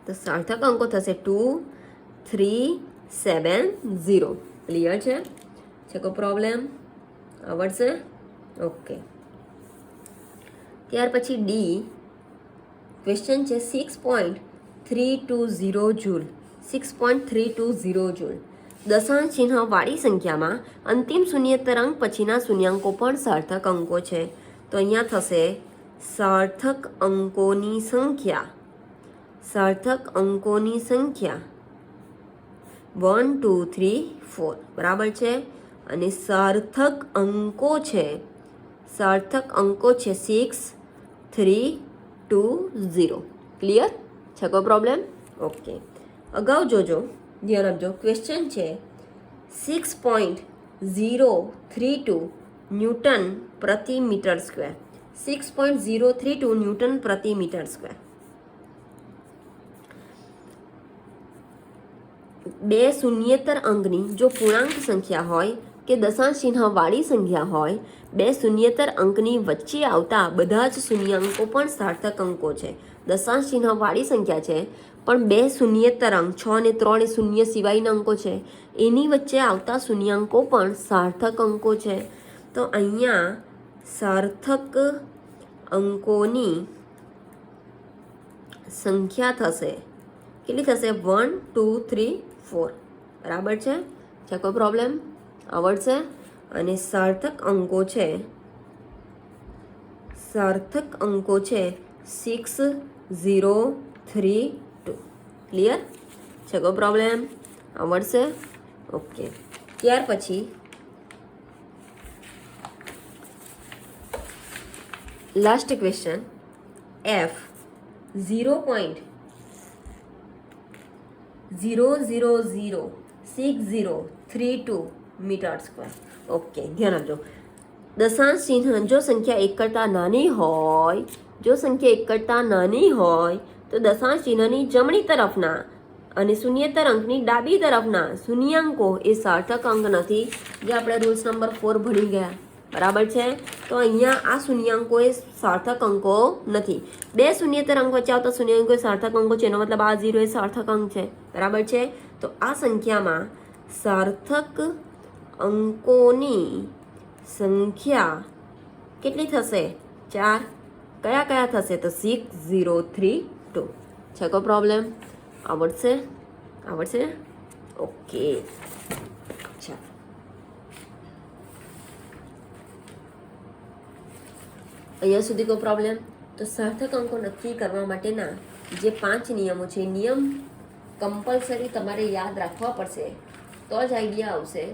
તો સાર્થક અંકો થશે 2 3 7 0. ક્લિયર છે? કોઈ પ્રોબ્લેમ? આવડશે? ઓકે. ત્યાર પછી ડી ક્વેશ્ચન છે 6.320 જૂલ. 6.320 જૂલ. દશાંશ ચિહ્ન વાળી સંખ્યામાં અંતિમ શૂન્યેતર અંક પછીના શૂન્યાંકો પણ સાર્થક અંકો છે. તો અહીંયા થશે સાર્થક અંકોની સંખ્યા 1 2 3 4. બરાબર છે? અને સાર્થક અંકો છે 6 3 2 0. ક્લિયર છે? કોઈ પ્રોબ્લેમ? ઓકે. અગાઉ જોજો, ધ્યાન આપજો. ક્વેશ્ચન છે 6.032 ન્યૂટન પ્રતિ મીટર સ્ક્વેર. 6.032 ન્યૂટન પ્રતિ મીટર સ્ક્વેર. બે શૂન્યેતર અંકની જો પૂર્ણાંક સંખ્યા હોય કે દશાંશ ચિહ્ન વાળી સંખ્યા હોય, બે શૂન્યેતર અંકની વચ્ચે આવતા બધા જ શૂન્યાંકો પણ સાર્થક અંકો છે. દશાંશ ચિહ્ન વાળી સંખ્યા છે પણ બે શૂન્યેતર અંક 6 અને 3 એ શૂન્ય સિવાયના અંકો છે, એની વચ્ચે આવતા શૂન્યાંકો પણ સાર્થક અંકો છે. તો અહીંયા સાર્થક અંકોની સંખ્યા થશે કેટલી થશે? 1 2 3 4. બરાબર છે? કોઈ પ્રોબ્લેમ? આવડશે? અને સાર્થક અંકો છે 6 0 3 2. ક્લિયર છે? કોઈ પ્રોબ્લેમ? આવડશે? ઓકે. ત્યાર પછી last question f 0.0006032 metre square. Okay. ધ્યાન આપજો. દશાંશ ચિહ્ન જો સંખ્યા 1 કરતાં નાની હોય, તો દશાંશ ચિહ્નની જમણી તરફના અને શૂન્યેતર અંકની ડાબી તરફના શૂન્યાંકો એ સાર્થક અંક નથી, જે આપણે રૂલ્સ નંબર 4 ભણી ગયા. બરાબર છે? તો અહીંયા આ શૂન્યાંકો એ સાર્થક અંકો નથી. બે શૂન્યેતર અંક વચ્ચે આવતા શૂન્યાંકો એ સાર્થક અંકો છે, એનો મતલબ આ 0 એ સાર્થક અંક છે. બરાબર છે? તો આ સંખ્યામાં સાર્થક અંકોની સંખ્યા કેટલી થશે? 4. કયા કયા થશે? તો 6 0 3 2. છે કોઈ પ્રોબ્લેમ? આવડશે? ઓકે. ચાલો અહીંયા સુધી કોઈ પ્રોબ્લેમ? તો સાર્થક અંકો નક્કી કરવા માટેના જે 5 નિયમો છે, નિયમ કમ્પલસરી તમારે યાદ રાખવા પડશે, તો જ આઈડિયા આવશે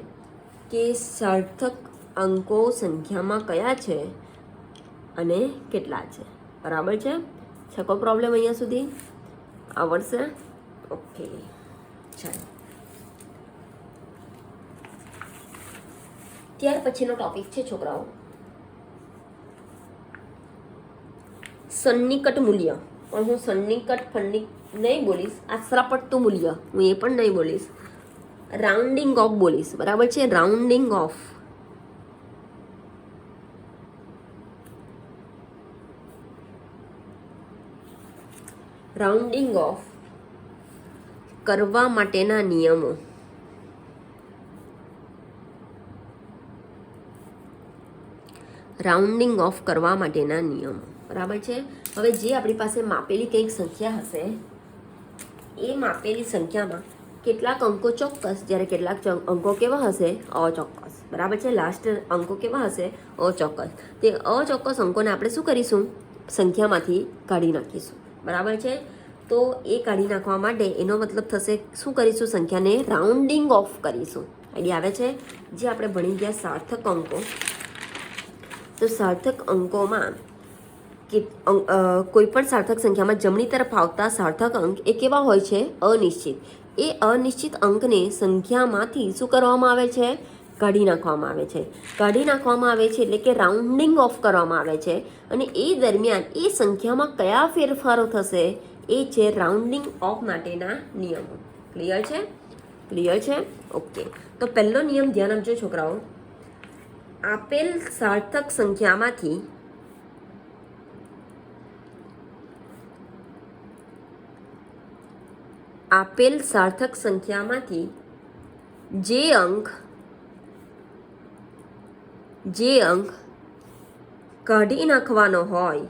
કે સાર્થક અંકો સંખ્યામાં કયા છે અને કેટલા છે. બરાબર છે. છકો પ્રોબ્લેમ અહીંયા સુધી આવડશે? ઓકે, ચાલો. ત્યાર પછીનો ટોપિક છે છોકરાઓ સન્નિકટ મૂલ્ય. પણ હું સન્નિકટ ફન્નિક નહીં બોલીશ, આશરાપટ્ટું મૂલ્ય હું એ પણ નહીં બોલીશ, રાઉન્ડિંગ ઓફ બોલીશ. બરાબર છે, રાઉન્ડિંગ ઓફ. રાઉન્ડિંગ ઓફ કરવા માટેના નિયમો. રાઉન્ડિંગ ઓફ કરવા માટેના નિયમો. બરાબર છે. હવે જે આપણી પાસે માપેલી કંઈક સંખ્યા હશે એ માપેલી સંખ્યામાં કેટલાક અંકો ચોક્કસ, જ્યારે કેટલાક અંકો કેવા હશે? અચોક્કસ. બરાબર છે. લાસ્ટ અંકો કેવા હશે? અચોક્કસ. તે અચોક્કસ અંકોને આપણે શું કરીશું? સંખ્યામાંથી કાઢી નાખીશું. બરાબર છે. તો એ કાઢી નાખવા માટે એનો મતલબ થશે શું કરીશું? સંખ્યાને રાઉન્ડિંગ ઓફ કરીશું. આઈડિયા આવે છે? જે આપણે ભણી ગયા સાર્થક અંકો, તો સાર્થક અંકોમાં કોઈ પણ સાર્થક સંખ્યામાં જમણી તરફ આવતા સાર્થક અંક એ કેવા હોય છે? અનિશ્ચિત. એ અનિશ્ચિત અંકને સંખ્યામાંથી શું કરવામાં આવે છે? કાઢી નાખવામાં આવે છે. કાઢી નાખવામાં આવે છે એટલે કે રાઉન્ડિંગ ઓફ કરવામાં આવે છે. અને એ દરમિયાન એ સંખ્યામાં કયા ફેરફારો થશે એ છે રાઉન્ડિંગ ઓફ માટેના નિયમો. ક્લિયર છે? ક્લિયર છે? ઓકે. તો પહેલો નિયમ ધ્યાન આપજો છોકરાઓ. આપેલ સાર્થક સંખ્યામાંથી જે અંક કાઢી નાખવાનો હોય,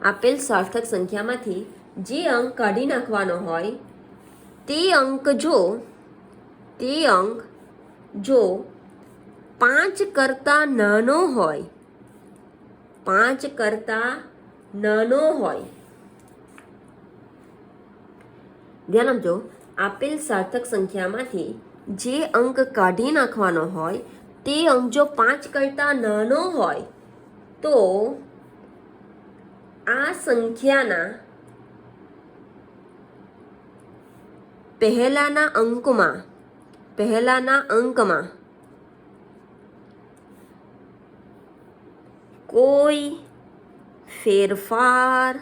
આપેલ સાર્થક સંખ્યામાંથી જે અંક કાઢી નાખવાનો હોય તે અંક જો 5 કરતાં નાનો હોય, 5 કરતાં નાનો હોય, ધ્યાન આપજો. આપેલ સાર્થક સંખ્યામાંથી જે અંક કાઢી નાખવાનો હોય તે અંક જો 5 કરતાં નાનો હોય તો આ સંખ્યાના પહેલાના અંકમાં કોઈ ફેરફાર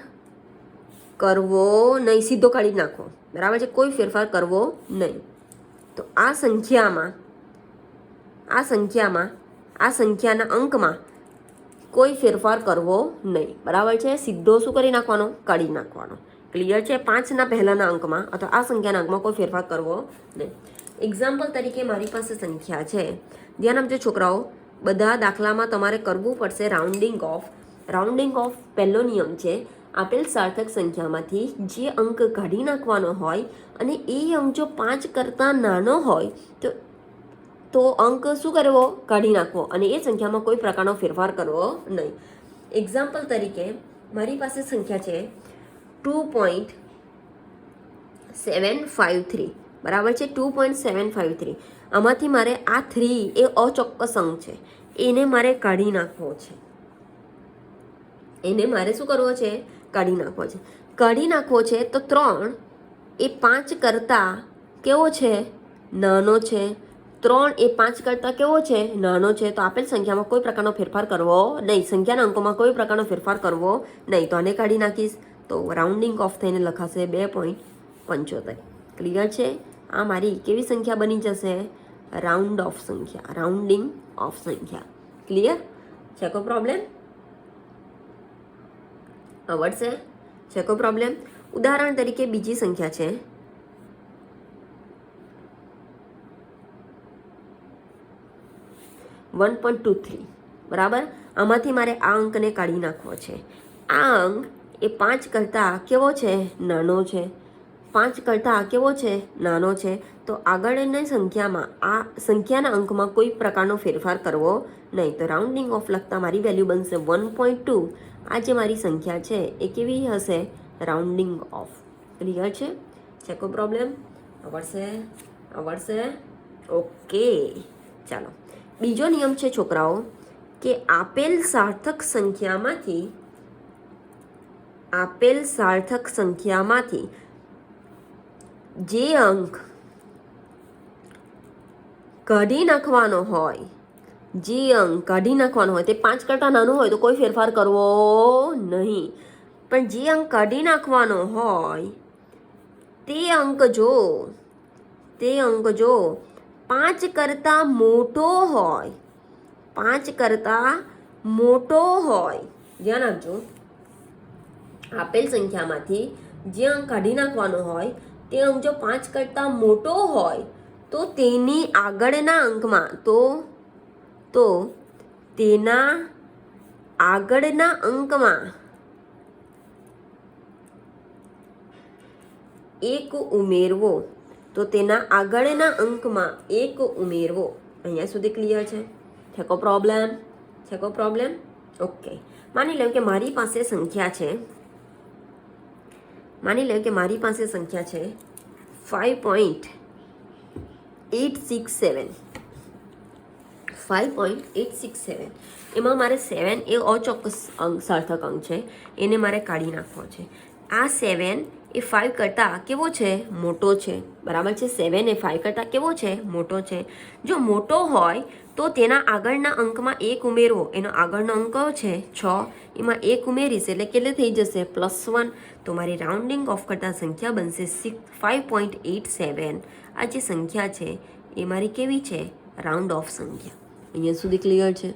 કરવો નહીં. સીધો કાઢી નાખો. બરાબર છે. કોઈ ફેરફાર કરવો નહીં. તો આ સંખ્યાના અંકમાં કોઈ ફેરફાર કરવો નહીં. બરાબર છે. સીધો શું કરી નાખવાનો? કાઢી નાખવાનો. ક્લિયર છે? 5ના પહેલાના અંકમાં અથવા આ સંખ્યાના અંકમાં કોઈ ફેરફાર કરવો નહીં. એક્ઝામ્પલ તરીકે મારી પાસે સંખ્યા છે. ધ્યાન આપજો છોકરાઓ. બધા દાખલામાં તમારે કરવું પડશે રાઉન્ડિંગ ઓફ. રાઉન્ડિંગ ઓફ પહેલો નિયમ છે. આપેલ સાર્થક સંખ્યામાંથી જે અંક કાઢી નાખવાનો હોય અને એ અંક જો 5 કરતાં નાનો હોય તો અંક શું કરવો? કાઢી નાખવો અને એ સંખ્યામાં કોઈ પ્રકારનો ફેરફાર કરવો નહીં. એક્ઝામ્પલ તરીકે મારી પાસે સંખ્યા છે 2.753. બરાબર છે. 2.753. આમાંથી મારે આ 3 એ અચોક્કસ અંક છે, એને મારે કાઢી નાખવો છે. એને મારે શું કરવો છે? કાઢી નાખવો છે. કાઢી નાખવો છે તો 3 એ 5 કરતાં કેવો છે? નાનો છે. 3 એ 5 કરતાં કેવો છે? નાનો છે. તો આપેલ સંખ્યામાં કોઈ પ્રકારનો ફેરફાર કરવો નહીં. સંખ્યાના અંકોમાં કોઈ પ્રકારનો ફેરફાર કરવો નહીં. તો આને કાઢી નાખીશ તો રાઉન્ડિંગ ઓફ થઈને લખાશે 2.75. ક્લિયર છે? આ મારી કેવી સંખ્યા બની જશે? રાઉન્ડ ઓફ સંખ્યા, રાઉન્ડિંગ ઓફ સંખ્યા. ક્લિયર છે? કોઈ પ્રોબ્લેમ આવડશે? છે કોઈ પ્રોબ્લેમ? ઉદાહરણ તરીકે બીજી સંખ્યા છે 1.23. બરાબર. આમાંથી મારે આ અંકને કાઢી નાખવો છે. આ અંક એ 5 કરતાં કેવો છે? નાનો છે. 5 કરતાં કેવો છે? નાનો છે. તો આગળની સંખ્યામાં આ સંખ્યાના અંકમાં કોઈ પ્રકારનો ફેરફાર કરવો નહીં. તો રાઉન્ડિંગ ઓફ લખતા મારી વેલ્યુ બનશે 1.2. આ જે મારી સંખ્યા છે એ કેવી હશે? Rounding of. ક્લિયર છે? કોઈ પ્રોબ્લેમ આવડશે? આવડશે? ઓકે, ચાલો. બીજો નિયમ છે છોકરાઓ કે આપેલ સાર્થક સંખ્યામાંથી જે અંક કાઢી નાખવાનો હોય તે 5 કરતાં નાનો હોય તો કોઈ ફેરફાર કરવો નહીં. પણ જે અંક કાઢી નાખવાનો હોય તે અંક જો 5 કરતાં મોટો હોય, ધ્યાન આપજો. આપેલ સંખ્યામાંથી જે અંક કાઢી નાખવાનો હોય તે અંક જો 5 કરતાં મોટો હોય તો તેની આગળના અંકમાં તેના આગળના અંકમાં એક ઉમેરવો. અહીંયા સુધી ક્લિયર છે? છે કો પ્રોબ્લેમ? ઓકે. માની લો કે મારી પાસે સંખ્યા છે 5.867. એમાં મારે 7 એ અચોક્કસ સાર્થક અંક છે, એને મારે કાઢી નાખવો છે. આ 7 એ 5 કરતાં કેવો છે? મોટો છે. બરાબર છે? 7 એ 5 કરતાં કેવો છે? મોટો છે. જો મોટો હોય તો તેના આગળના અંકમાં 1 ઉમેરવો. એનો આગળનો અંક કયો છે? 6. એમાં 1 ઉમેરીશ એટલે કેટલે થઈ જશે? +1. તો મારી રાઉન્ડિંગ ઓફ કરતાં સંખ્યા બનશે 5.87. આ જે સંખ્યા છે એ મારી કેવી છે? રાઉન્ડ ઓફ સંખ્યા. અહીંયા સુધી ક્લિયર છે?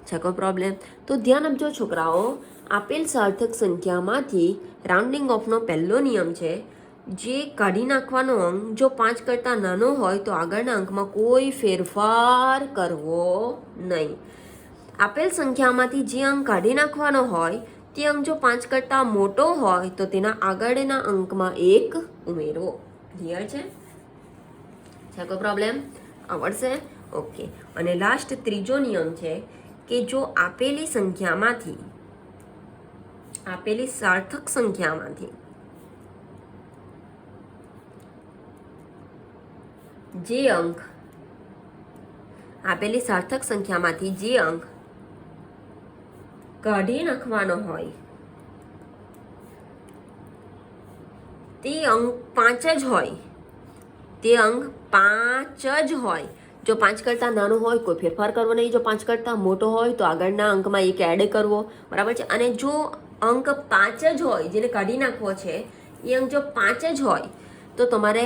છે કોઈ પ્રોબ્લેમ? તો ધ્યાન આપજો છોકરાઓ, આપેલ સાર્થક સંખ્યામાંથી રાઉન્ડિંગ ઓફનો પહેલો નિયમ છે, જે કાઢી નાખવાનો અંક જો 5 કરતાં નાનો હોય તો આગળના અંકમાં કોઈ ફેરફાર કરવો નહીં. આપેલ સંખ્યામાંથી જે અંક કાઢી નાખવાનો હોય તે અંક જો 5 કરતાં મોટો હોય તો તેના આગળના અંકમાં 1 ઉમેરવો. ક્લિયર છે? છે કોઈ પ્રોબ્લેમ? આવડશે? ઓકે. અને લાસ્ટ ત્રીજો નિયમ છે કે જો આપેલી સાર્થક સંખ્યામાંથી જે અંક કાઢી નાખવાનો હોય તે અંક 5 જ હોય. જો 5 કરતાં નાનો હોય કોઈ ફેરફાર કરવો નહીં. જો 5 કરતાં મોટો હોય તો આગળના અંકમાં 1 એડ કરવો. બરાબર છે? અને જો અંક 5 જ હોય, જેને કાઢી નાખવો છે એ અંક જો 5 જ હોય તો તમારે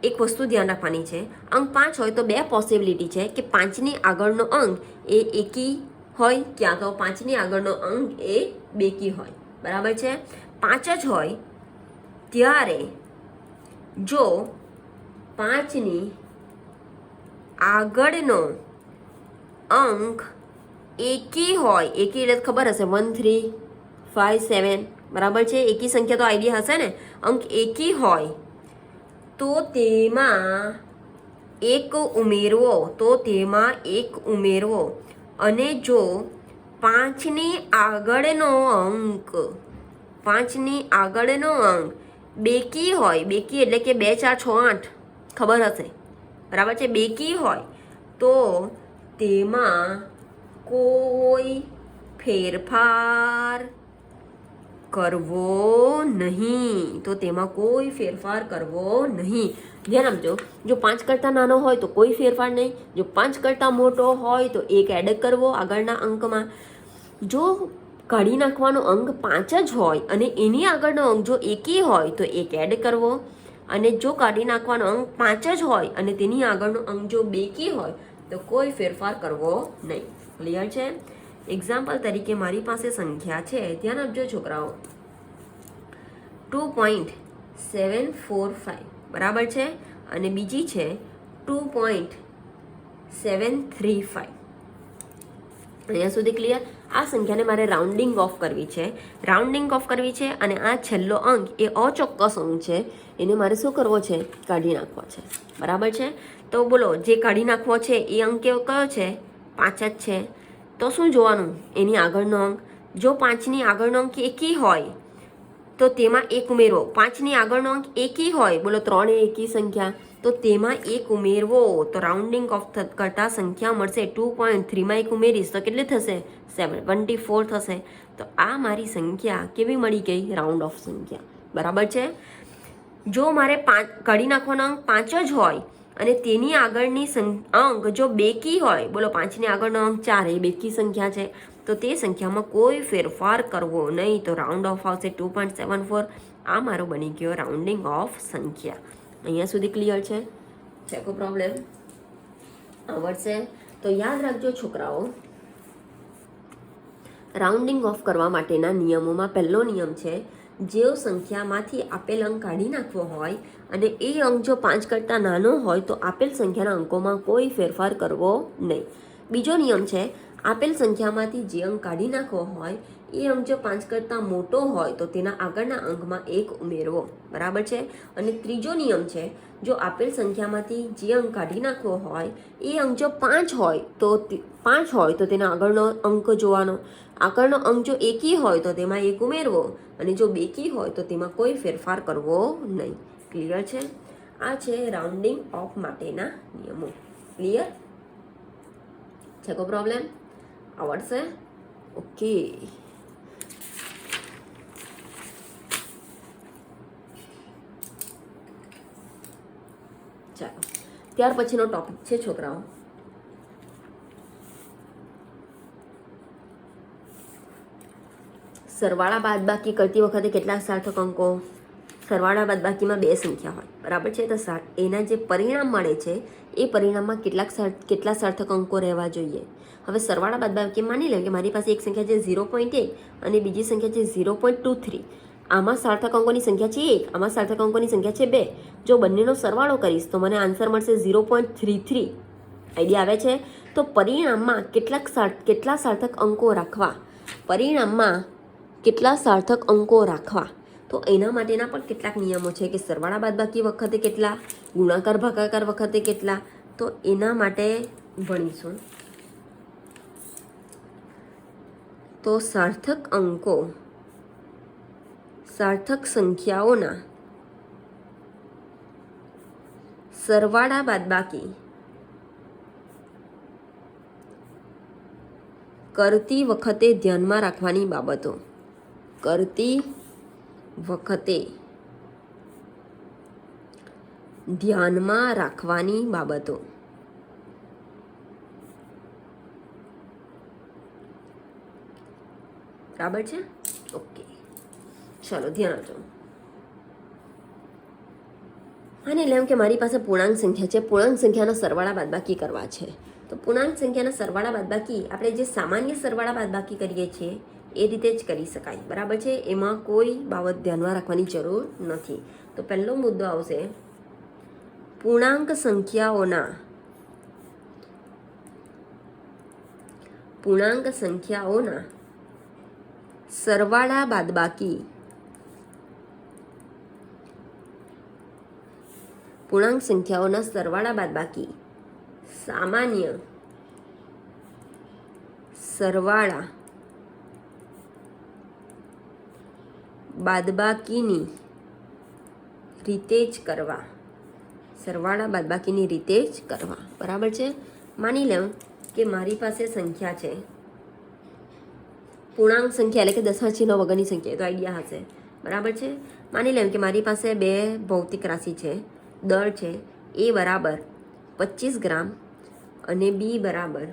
એક વસ્તુ ધ્યાન રાખવાની છે. અંક 5 હોય તો 2 પોસિબિલિટી છે કે 5ની આગળનો અંક એ એકી હોય ક્યાં તો 5ની આગળનો અંક એ બેકી હોય. બરાબર છે? 5 જ હોય ત્યારે જો 5ની આગળનો અંક એકી હોય, એકી એટલે ખબર હશે 1 3 5 7. બરાબર છે? એકી સંખ્યા તો આઈડિયા હશે ને. અંક એકી હોય તો તેમાં એક ઉમેરવો. અને જો 5ની આગળનો અંક બેકી હોય, બેકી એટલે કે 2 4 6 8 ખબર હશે. બરાબર છે? બેકી હોય તો તેમાં કોઈ ફેરફાર કરવો નહીં. ધ્યાન આપજો. જો 5 કરતાં નાનો હોય તો કોઈ ફેરફાર નહીં. જો 5 કરતાં મોટો હોય તો 1 એડ કરવો આગળના અંકમાં. જો કાઢી નાખવાનો અંક 5 જ હોય અને એની આગળનો અંક જો એકી હોય તો 1 એડ કરવો. અને જો કાઢી નાખવાનો અંક 5 જ હોય અને તેની આગળનો અંક જો બેકી હોય તો કોઈ ફેરફાર કરવો નહીં. ક્લિયર છે? એક્ઝામ્પલ તરીકે મારી પાસે સંખ્યા છે, ધ્યાન આપજો છોકરાઓ, 2.745. બરાબર છે? અને બીજી છે 2.735. અહીંયા સુધી ક્લિયર? આ સંખ્યાને મારે રાઉન્ડિંગ ઓફ કરવી છે અને આ છેલ્લો અંક એ અચોક્કસ અંક છે, એને મારે શું કરવો છે? કાઢી નાખવો છે. બરાબર છે? તો બોલો, જે કાઢી નાખવો છે એ અંક કયો છે? 5 જ છે. તો શું જોવાનું? એની આગળનો અંક. જો 5ની આગળનો અંક એકી હોય તો તેમાં 1 ઉમેરવો. 5ની આગળનો અંક એકી હોય, બોલો 3 એ એકી સંખ્યા, તો તેમાં એક ઉમેરવો તો રાઉન્ડિંગ ઓફ કરતા સંખ્યા મળશે 2.3માં એક ઉમેરીશ તો કેટલી થશે 74 થશે. તો આ મારી સંખ્યા કેવી મળી ગઈ રાઉન્ડ ઓફ સંખ્યા. બરાબર છે. જો મારે કાઢી નાખવાનો અંક 5 જ હોય અને તેની આગળની અંક જો બેકી હોય, બોલો 5ની આગળનો અંક 4 એ બેકી સંખ્યા છે, તો તે સંખ્યામાં કોઈ ફેરફાર કરવો નહીં તો રાઉન્ડ ઓફ આવશે 2.74. આ મારો બની ગયો રાઉન્ડિંગ ઓફ સંખ્યા. અહીંયા સુધી ક્લિયર છે? છે કોઈ પ્રોબ્લેમ? આવડશે? તો યાદ રાખજો છોકરાઓ, રાઉન્ડિંગ ઓફ કરવા માટેના નિયમોમાં પહેલો નિયમ છે, જે સંખ્યામાંથી આપેલ અંક કાઢી નાખવો હોય અને એ અંક જો 5 કરતાં નાનો હોય તો આપેલ સંખ્યાના અંકોમાં કોઈ ફેરફાર કરવો નહીં. બીજો નિયમ છે, આપેલ સંખ્યામાંથી જે અંક કાઢી નાખવો હોય એ અંક જો 5 કરતાં મોટો હોય તો તેના આગળના અંકમાં 1 ઉમેરવો. બરાબર છે. અને ત્રીજો નિયમ છે, જો આપેલ સંખ્યામાંથી જે અંક કાઢી નાખવો હોય એ અંક જો 5 હોય તો તેના આગળનો અંક જોવાનો. આગળનો અંક જો એકી હોય તો તેમાં 1 ઉમેરવો અને જો બેકી હોય તો તેમાં કોઈ ફેરફાર કરવો નહીં. ક્લિયર છે? આ છે રાઉન્ડિંગ ઓફ માટેના નિયમો. ક્લિયર છે? કોઈ પ્રોબ્લેમ? આવડશે? ઓકે. ચાલો, ત્યાર પછીનો ટોપિક છે છોકરાઓ સરવાળા બાદબાકી કરતી વખતે કેટલા સાર્થક અંકો. સરવાળા બાદબાકીમાં 2 સંખ્યા હોય. બરાબર છે. તો એના જે પરિણામ મળે છે એ પરિણામમાં કેટલા સાર્થક અંકો રહેવા જોઈએ. હવે સરવાળા બાદબાકી માની લે કે મારી પાસે એક સંખ્યા છે 0.1 અને બીજી સંખ્યા છે 0.23. આમાં સાર્થક અંકોની સંખ્યા છે 1, આમાં સાર્થક અંકોની સંખ્યા છે 2. જો બંનેનો સરવાળો કરીશ તો મને આન્સર મળશે 0.33. આઈડિયા આવે છે? તો પરિણામમાં કેટલા સાર્થક અંકો રાખવા, પરિણામમાં કેટલા સાર્થક અંકો રાખવા, તો એના માટેના પણ કેટલાક નિયમો છે કે સરવાળા બાદબાકી વખતે કેટલા, ગુણાકાર ભાગાકાર વખતે કેટલા. તો એના માટે ભણીશું. તો સાર્થક અંકો, સાર્થક સંખ્યાઓના સરવાળા બાદબાકી કરતી વખતે ધ્યાનમાં રાખવાની બાબતો. કરતી વખતે ધ્યાનમાં રાખવાની બાબતો. બરાબર છે? ઓકે, ચાલો ધ્યાન આપજો. અને એમ કે મારી પાસે પૂર્ણાંક સંખ્યા છે, પૂર્ણાંક સંખ્યાના સરવાળા બાદબાકી કરવા છે. તો પૂર્ણાંક સંખ્યાના સરવાળા બાદબાકી આપણે જે સામાન્ય સરવાળા બાદબાકી કરીએ છીએ એ રીતે જ કરી શકાય. બરાબર છે? એમાં કોઈ બાબત ધ્યાનમાં રાખવાની જરૂર નથી. તો પહેલો મુદ્દો આવશે પૂર્ણાંક સંખ્યાઓના સરવાળા બાદબાકી, પૂર્ણાંક સંખ્યાઓના સરવાળા બાદબાકી સામાન્ય સરવાળા બાદબાકીની રીતે જ કરવા. સરવાળા બાદબાકીની રીતે જ કરવા. બરાબર છે? માની લઉં કે મારી પાસે સંખ્યા છે, પૂર્ણાંક સંખ્યા એટલે કે દશાંશચિહ્ન વગરની સંખ્યા, તો આઈડિયા હશે. બરાબર છે? માની લઉં કે મારી પાસે 2 ભૌતિક રાશિ છે. દળ છે A બરાબર 25 ગ્રામ અને B બરાબર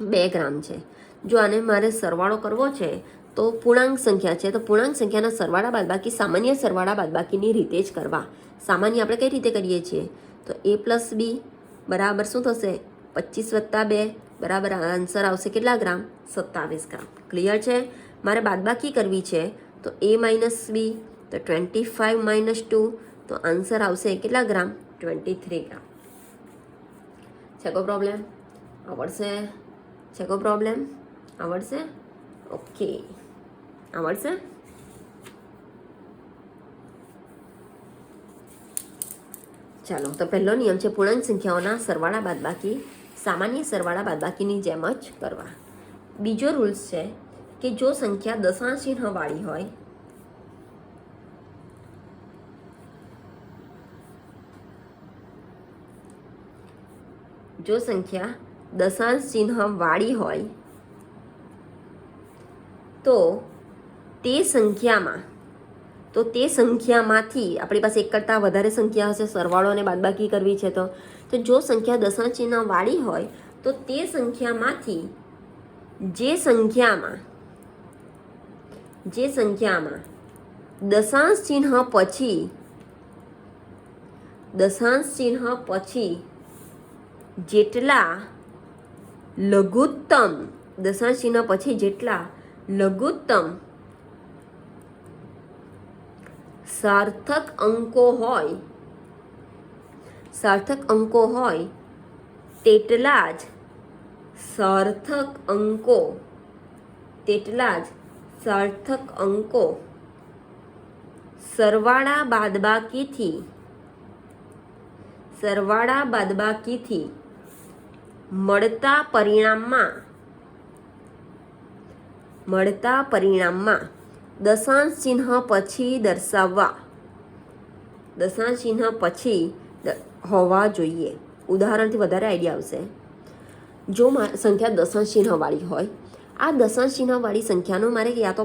2 ગ્રામ છે. જો આને મારે સરવાળો કરવો છે તો પૂર્ણાંક સંખ્યા છે, તો પૂર્ણાંક સંખ્યાના સરવાળા બાદબાકી સામાન્ય સરવાળા બાદબાકીની રીતે જ કરવા. સામાન્ય આપણે કઈ રીતે કરીએ છીએ? તો A + B બરાબર શું થશે? 25 + 2 બરાબર આન્સર આવશે કેટલા ગ્રામ? 27 ગ્રામ. ક્લિયર છે? મારે બાદબાકી કરવી છે તો A - B તો 25 - 2 તો આન્સર આવશે કેટલા ગ્રામ? 23 ગ્રામ. છે કોઈ પ્રોબ્લેમ? આવડશે? છે કોઈ પ્રોબ્લેમ? આવડશે? ઓકે, આવડશે? ચાલો, તો પહેલો નિયમ છે પૂર્ણાંક સંખ્યાઓના સરવાળા બાદબાકી સામાન્ય સરવાળા બાદબાકીની જેમ જ કરવા. બીજો રૂલ્સ છે કે જો સંખ્યા દશાંશ ચિહ્ન વાળી હોય જો સંખ્યા દશાંશ ચિહ્ન વાળી હોય તો તે સંખ્યામાંથી આપણી પાસે એક કરતાં વધારે સંખ્યા હશે, સરવાળો અને બાદબાકી કરવી છે તો જો સંખ્યા દશાંશ ચિહ્ન વાળી હોય તો તે સંખ્યામાંથી જે સંખ્યામાં દશાંશ ચિહ્ન પછી જેટલા લઘુત્તમ સાર્થક અંકો હોય તેટલા જ સાર્થક અંકો સરવાળા બાદબાકીથી મળતા પરિણામમાં દશાંશ ચિહ્ન પછી હોવા જોઈએ. ઉદાહરણથી વધારે આઈડિયા આવશે. જો સંખ્યા દશાંશ ચિહ્ન વાળી હોય, આ દશાંશ ચિહ્ન વાળી સંખ્યાનો મારે યા તો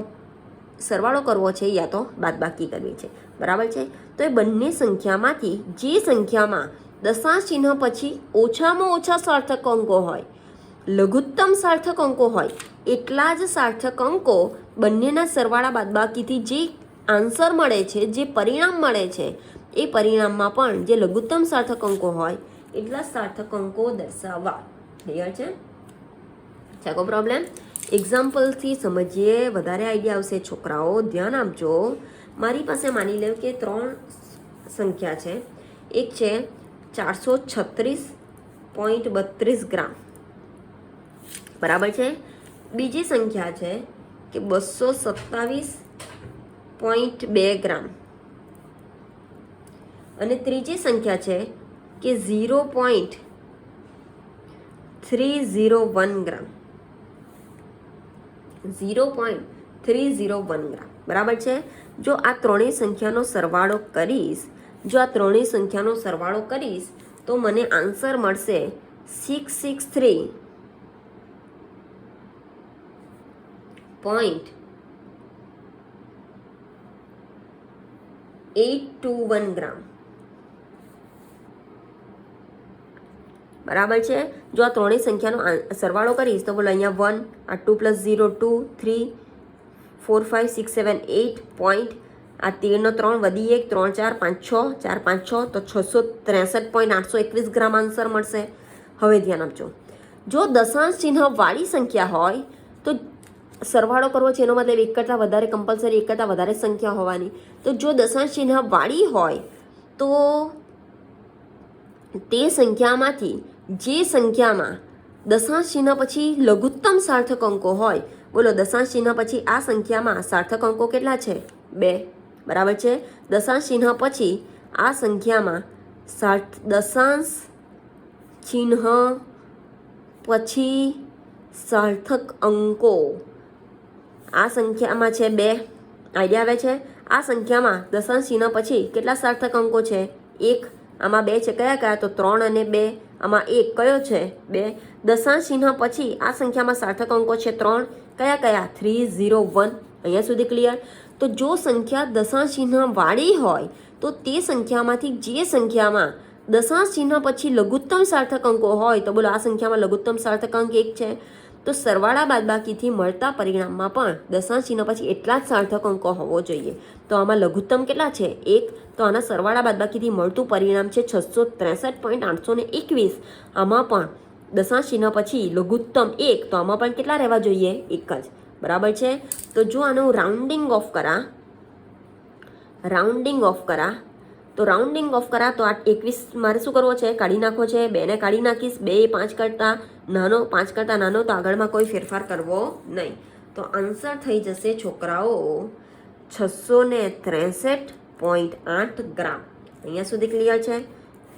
સરવાળો કરવો છે યા તો બાદબાકી કરવી છે, બરાબર છે. તો એ બંને સંખ્યામાંથી જે સંખ્યામાં દશાંશ ચિહ્ન પછી ઓછામાં ઓછા સાર્થક અંકો હોય, લઘુત્તમ સાર્થક અંકો હોય, એટલા જ સાર્થક અંકો બંનેના સરવાળા બાદબાકીથી જે આન્સર મળે છે, જે પરિણામ મળે છે, એ પરિણામમાં પણ જે લઘુત્તમ સાર્થક અંકો હોય એટલા સાર્થક અંકો દર્શાવવા. ક્લિયર છે? ચાલો પ્રોબ્લેમ એક્ઝામ્પલથી સમજીએ, વધારે આઈડિયા આવશે. છોકરાઓ ધ્યાન આપજો. મારી પાસે માની લો કે 3 સંખ્યા છે. એક છે 436.32 ગ્રામ, બરાબર છે. બીજી સંખ્યા છે કે 227.2 ગ્રામ અને ત્રીજી સંખ્યા છે કે 0.301 ગ્રામ. 0.301 ગ્રામ, બરાબર છે. જો આ ત્રણેય સંખ્યાનો સરવાળો કરીશ તો મને આન્સર મળશે 663.821 ગ્રામ, બરાબર છે. જો આ ત્રણેય સંખ્યાનો સરવાળો કરીશ તો બોલો અહીંયા 1, આ 2 + 0 2, 3 4 5 6 7 8 પોઈન્ટ, આ 13 નો 3 વધી 1 3 4 5 6 4 5 6 તો 663.821 ગ્રામ આન્સર મળશે. હવે ધ્યાન આપજો, જો દશાંશ ચિહ્ન વાળી સંખ્યા હોય તો સરવાળો કરવો છે, એનો મતલબ એક કરતાં વધારે કમ્પલસરી એક કરતાં વધારે સંખ્યા હોવાની. તો જો દશાંશ ચિહ્ન વાળી હોય તો તે સંખ્યામાંથી જે સંખ્યામાં દશાંશ ચિહ્ન પછી લઘુત્તમ સાર્થક અંકો હોય, બોલો દશાંશ ચિહ્ન પછી આ સંખ્યામાં સાર્થક અંકો કેટલા છે? 2, બરાબર છે. દશાંશ ચિહ્ન પછી આ સંખ્યામાં દશાંશ ચિહ્ન પછી સાર્થક અંકો આ સંખ્યામાં છે 2. આઈડિયા આવે છે? આ સંખ્યામાં દશાંશ ચિહ્ન પછી કેટલા સાર્થક અંકો છે? 1. આમાં 2 છે, કયા તો 3 અને 2. આમાં 1 કયો છે? 2. દશાંશ ચિહ્ન પછી આ સંખ્યામાં સાર્થક અંકો છે 3. કયા 301. અહીંયા સુધી ક્લિયર? તો જો સંખ્યા દશાંશ ચિહ્ન વાળી હોય તો તે સંખ્યામાંથી જે સંખ્યામાં દશાંશ ચિહ્ન પછી લઘુત્તમ સાર્થક અંકો હોય, તો બોલો આ સંખ્યામાં લઘુત્તમ સાર્થક અંક 1 છે. તો સરવાળા બાદબાકીથી મળતા પરિણામમાં પણ દશાંશ ચિહ્ન પછી એટલા જ સાર્થક અંકો હોવો જોઈએ. તો આમાં લઘુત્તમ કેટલા છે? 1. તો આના સરવાળા બાદબાકીથી મળતું પરિણામ છે 663.821. આમાં પણ દશાંશ ચિહ્ન પછી લઘુત્તમ 1, તો આમાં પણ કેટલા રહેવા જોઈએ? 1 જ, બરાબર છે. તો જો આનું રાઉન્ડિંગ ઓફ કરા તો આ 21 મારે શું કરવો છે? કાઢી નાખવો છે. 2 ને કાઢી નાખીશ. 2 એ 5 કરતાં નાનો, તો આગળમાં કોઈ ફેરફાર કરવો નહીં. તો આન્સર થઈ જશે છોકરાઓ 663.8 ગ્રામ. અહીંયા સુધી ક્લિયર છે?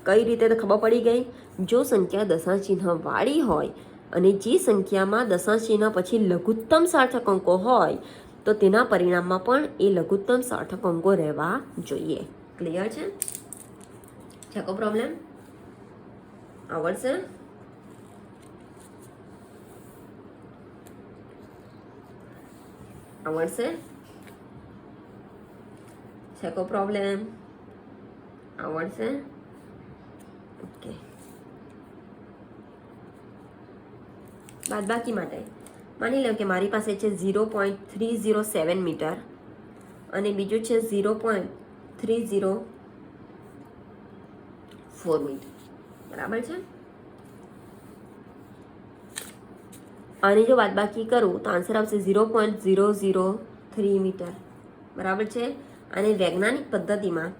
કઈ રીતે તો ખબર પડી ગઈ? જો સંખ્યા દશાંશ ચિહ્ન વાળી હોય અને જે સંખ્યામાં દશાંશ ચિહ્ન પછી લઘુત્તમ સાર્થક અંકો હોય તો તેના પરિણામમાં પણ એ લઘુત્તમ સાર્થક અંકો રહેવા જોઈએ. ક્લિયર છે? ચાલો પ્રોબ્લેમ આવડશે? આવડશે? છે કોઈ પ્રોબ્લેમ? આવડશે? ઓકે. બાદબાકી માટે માની લો કે મારી પાસે છે 0.307 મીટર અને બીજું છે 0.304 મીટર, બરાબર છે? આની જો બાદબાકી કરું તો આન્સર આવશે 0.003 મીટર, બરાબર છે? અને વૈજ્ઞાનિક પદ્ધતિમાં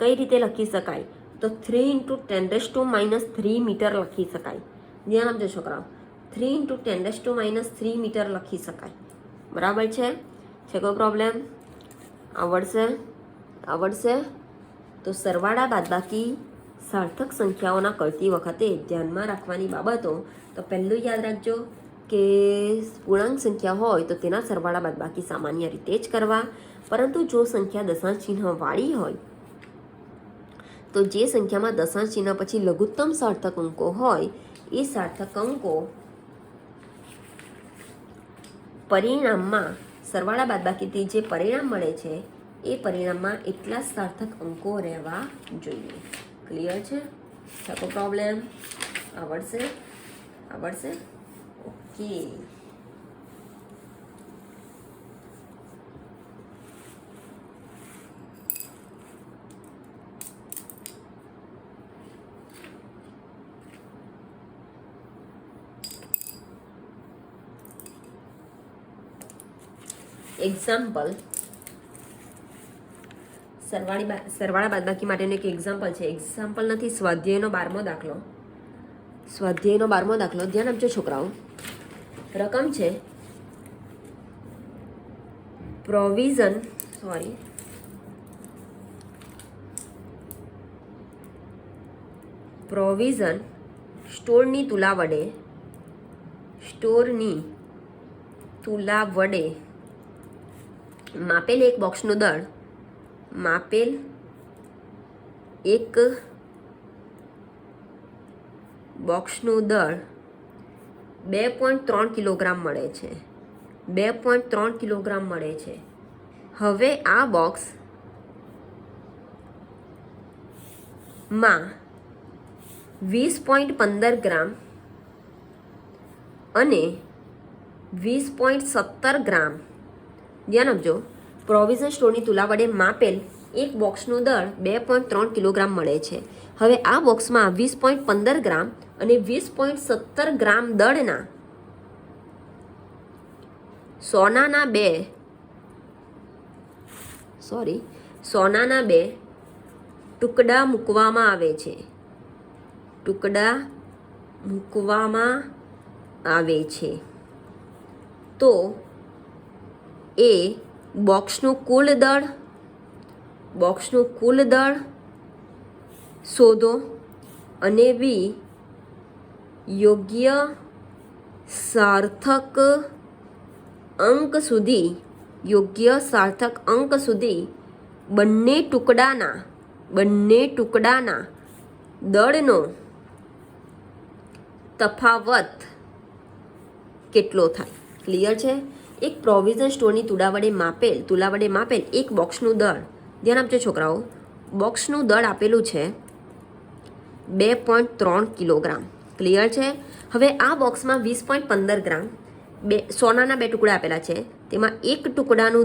કઈ રીતે લખી શકાય? તો 3 × 10⁻³ મીટર લખી શકાય. ધ્યાન આપજો છોકરાઓ, 3 × 10⁻³ મીટર લખી શકાય, બરાબર છે? છે કોઈ પ્રોબ્લેમ? આવડશે? આવડશે? તો સરવાળા બાદબાકી સાર્થક સંખ્યાઓના કરતી વખતે ધ્યાનમાં રાખવાની બાબતો, તો પહેલું યાદ રાખજો કે પૂર્ણાંક સંખ્યા હોય તો તેના સરવાળા બાદબાકી સામાન્ય રીતે જ કરવા, પરંતુ જો સંખ્યા દશાંશ ચિહ્ન વાળી હોય તો જે સંખ્યામાં દશાંશ ચિહ્ન પછી લઘુત્તમ સાર્થક અંકો હોય એ સાર્થક અંકો પરિણામમાં સરવાળા બાદબાકીથી જે પરિણામ મળે છે એ પરિણામમાં એટલા સાર્થક અંકો રહેવા જોઈએ. ક્લિયર છે? કોઈ પ્રોબ્લેમ? આવડશે? આવડશે? ઓકે. એક્ઝામ્પલ, સરવાળા બાદબાકી માટેનું એક એક્ઝામ્પલ છે. એક્ઝામ્પલ નથી, સ્વાધ્યાયનો 12મો દાખલો. સ્વાધ્યાયનો 12મો દાખલો ધ્યાન આપજો છોકરાઓ. રકમ છે પ્રોવિઝન સ્ટોરની તુલા વડે માપેલ એક બોક્સનું દળ 2.3 કિલોગ્રામ મળે છે. 2.3 કિલોગ્રામ મળે છે. હવે આ બોક્સમાં 20.15 ગ્રામ અને 20.17 ગ્રામ, ધ્યાન આપજો, પ્રોવિઝન સ્ટોરની તુલા વડે માપેલ એક બોક્સનું દળ 2.3 કિલોગ્રામ મળે છે. હવે આ બોક્સમાં 20.15 ગ્રામ અને 20.17 ગ્રામ દળના સોનાના બે ટુકડા મૂકવામાં આવે છે. તો એ બોક્સનું કુલ દળ શોધો અને બી યોગ્ય સાર્થક અંક સુધી બંને ટુકડાના દળનો તફાવત કેટલો થાય. ક્લિયર છે? એક પ્રોવિઝન સ્ટોરની તુલા વડે માપેલ એક બોક્સનું દળ, ધ્યાન આપજો છોકરાઓ, બોક્સનું દળ આપેલું છે 2.3 કિલોગ્રામ. ક્લિયર છે? હવે આ બોક્સમાં 20.15 ગ્રામ સોનાના 2 ટુકડા આપેલા છે. તેમાં એક ટુકડાનું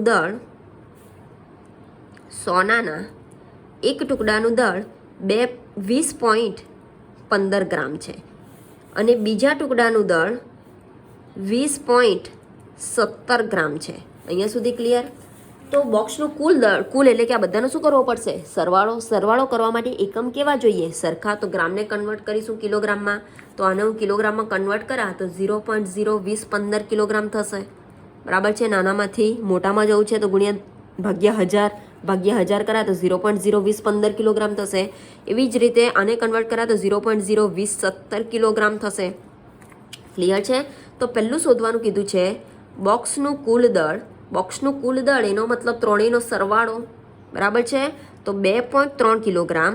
દળ સોનાના એક ટુકડાનું દળ 20.15 ગ્રામ છે અને બીજા ટુકડાનું દળ 20.17 ગ્રામ છે. અહીંયા સુધી ક્લિયર? તો બોક્સનું કુલ એટલે કે આ બધાનો શું કરવો પડશે? સરવાળો કરવા માટે એકમ કેવા જોઈએ? સરખા. તો ગ્રામને કન્વર્ટ કરીશું કિલોગ્રામમાં. તો આને હું કિલોગ્રામમાં કન્વર્ટ કરા તો 0.02015 કિલોગ્રામ થશે, બરાબર છે? નાનામાંથી મોટામાં જવું છે તો ગુણ્યા ભાગ્યા 1000 કરા તો 0.02015 કિલોગ્રામ થશે. એવી જ રીતે આને કન્વર્ટ કરા તો 0.02017 કિલોગ્રામ થશે. ક્લિયર છે? તો પહેલું શોધવાનું કીધું છે બોક્સનું કુલ દળ, એનો મતલબ ત્રણેયનો સરવાળો, બરાબર છે? તો 2.3 કિલોગ્રામ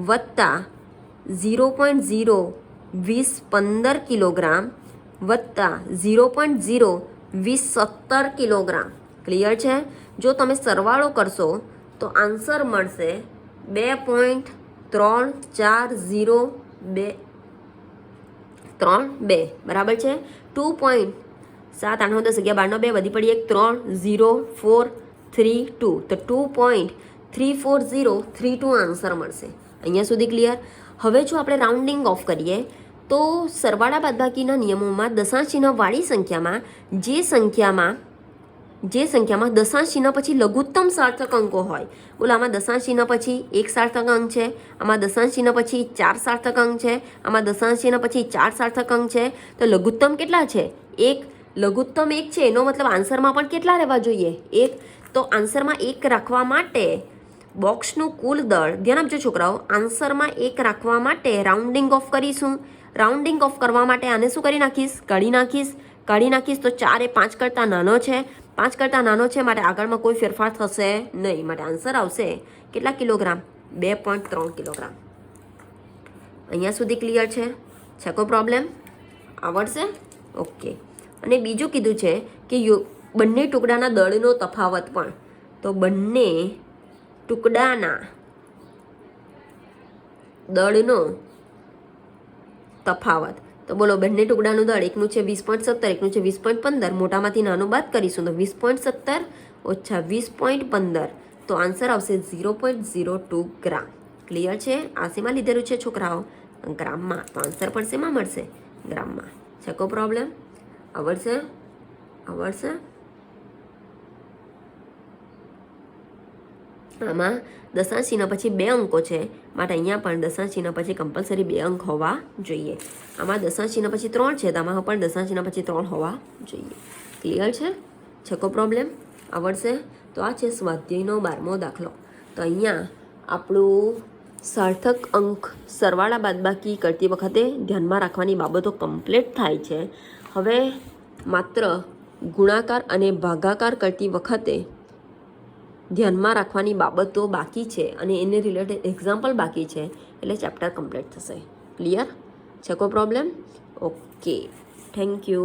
વત્તા 0.02015 કિલોગ્રામ વત્તા 0.02017 કિલોગ્રામ. ક્લિયર છે? જો તમે સરવાળો કરશો તો આન્સર મળશે 2.340232. બરાબર છે? 2.7 8 9 10 11 12 વધી પડી એક 30432, તો 2.34032 આન્સર મળશે. અહીંયા સુધી ક્લિયર? હવે જો આપણે રાઉન્ડિંગ ઓફ કરીએ તો સરવાળા બાદબાકીના નિયમોમાં દશાંશ ચિહ્નવાળી સંખ્યામાં જે સંખ્યામાં દશાંશ ચિહ્ન પછી લઘુત્તમ સાર્થક અંકો હોય, બોલો આમાં દશાંશ ચિહ્ન પછી 1 સાર્થક અંક છે, આમાં દશાંશ ચિહ્ન પછી 4 સાર્થક અંક છે, આમાં દશાંશ ચિહ્ન પછી 4 સાર્થક અંક છે, તો લઘુત્તમ કેટલા છે? 1. લઘુત્તમ 1 છે, એનો મતલબ આન્સરમાં પણ કેટલા રહેવા જોઈએ? 1. તો આન્સરમાં 1 રાખવા માટે બોક્સનું કુલ દળ, ધ્યાન આપજો છોકરાઓ, આન્સરમાં 1 રાખવા માટે રાઉન્ડિંગ ઓફ કરીશું. રાઉન્ડિંગ ઓફ કરવા માટે આને શું કરી નાખીશ? કાઢી નાખીશ. તો 4 એ 5 કરતાં નાનો છે, 5 કરતાં નાનો છે, માટે આગળમાં કોઈ ફેરફાર થશે નહીં, માટે આન્સર આવશે કેટલા કિલોગ્રામ? 2.3 કિલોગ્રામ. અહીંયા સુધી ક્લિયર છે? કોઈ પ્રોબ્લેમ? આવડશે? ઓકે. અને બીજું કીધું છે કે બંને ટુકડાના દળનો તફાવત પણ, તો બંને ટુકડાના દળનો તફાવત, તો બોલો બંને ટુકડાનું દળ, એકનું છે 20.17, એકનું છે 20.15, મોટામાંથી નાનું બાદ કરીશું તો 20.17 ઓછા 20.15, તો આન્સર આવશે 0.02 ગ્રામ. ક્લિયર છે? આ શેમાં લીધેલું છે છોકરાઓ? ગ્રામમાં. તો આન્સર પણ શેમાં મળશે? ગ્રામમાં. છે કોઈ પ્રોબ્લેમ? આવડશે? આમાં દશાંશ ચિહ્ન પછી 2 અંકો છે, માટે અહીંયા પણ દશાંશ ચિહ્ન પછી કમ્પલસરી 2 અંક હોવા જોઈએ. આમાં દશાંશ ચિહ્ન પછી 3 છે, તો આમાં પણ દશાંશ ચિહ્ન પછી 3 હોવા જોઈએ. ક્લિયર છે? કોઈ પ્રોબ્લેમ? આવડશે? તો આ છે સ્વાધ્યાયનો 12મો દાખલો. તો અહીંયા આપણું સાર્થક અંક સરવાળા બાદબાકી કરતી વખતે ધ્યાનમાં રાખવાની બાબતો કમ્પ્લીટ થાય છે. હવે માત્ર ગુણાકાર અને ભાગાકાર કરતી વખતે ધ્યાનમાં રાખવાની બાબતો બાકી છે અને એને રિલેટેડ એક્ઝામ્પલ બાકી છે, એટલે ચેપ્ટર કમ્પ્લીટ થશે. ક્લિયર છે? કોઈ પ્રોબ્લેમ? ઓકે. Thank you.